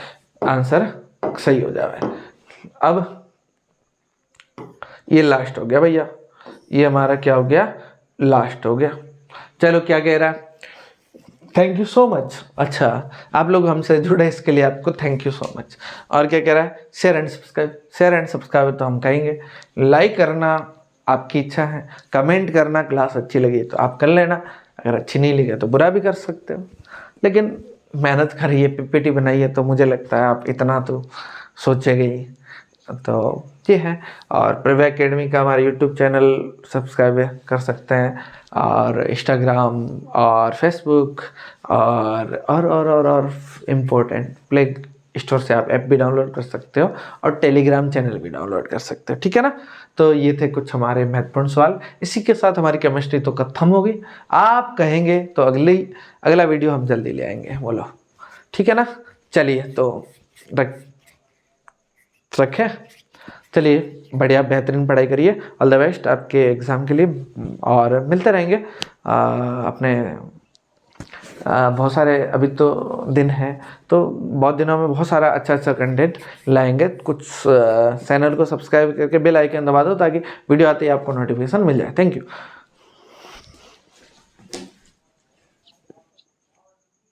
आंसर सही हो जाए। अब ये लास्ट हो गया भैया, ये हमारा क्या हो गया? लास्ट हो गया। चलो, क्या कह रहा है? Thank you so much. अच्छा, आप लोग हमसे जुड़े इसके लिए आपको थैंक यू सो मच। और क्या कह रहा है? Share and subscribe. Share and subscribe तो हम कहेंगे, लाइक करना आपकी इच्छा है, कमेंट करना, क्लास अच्छी लगी तो आप कर लेना, अगर अच्छी नहीं लगी तो बुरा भी कर सकते हो। लेकिन मेहनत करिए, पीपीटी बनाइए, तो मुझे लगता है आप इतना तो सोचेंगे ही। तो ये है। और प्रभा एकेडमी का हमारा यूट्यूब चैनल सब्सक्राइब कर सकते हैं, और इंस्टाग्राम और फेसबुक और इम्पोर्टेंट प्ले स्टोर से आप ऐप भी डाउनलोड कर सकते हो, और टेलीग्राम चैनल भी डाउनलोड कर सकते हो, ठीक है ना। तो ये थे कुछ हमारे महत्वपूर्ण सवाल। इसी के साथ हमारी केमिस्ट्री तो खत्म होगी। आप कहेंगे तो अगला वीडियो हम जल्दी ले आएंगे, बोलो ठीक है ना। चलिए तो रखें। चलिए, बढ़िया बेहतरीन पढ़ाई करिए। ऑल द बेस्ट आपके एग्ज़ाम के लिए, और मिलते रहेंगे अपने बहुत सारे, अभी तो दिन है, तो बहुत दिनों में बहुत सारा अच्छा कंटेंट लाएंगे। कुछ चैनल को सब्सक्राइब करके बेल आइकन दबा दो ताकि वीडियो आते ही आपको नोटिफिकेशन मिल जाए। Thank you.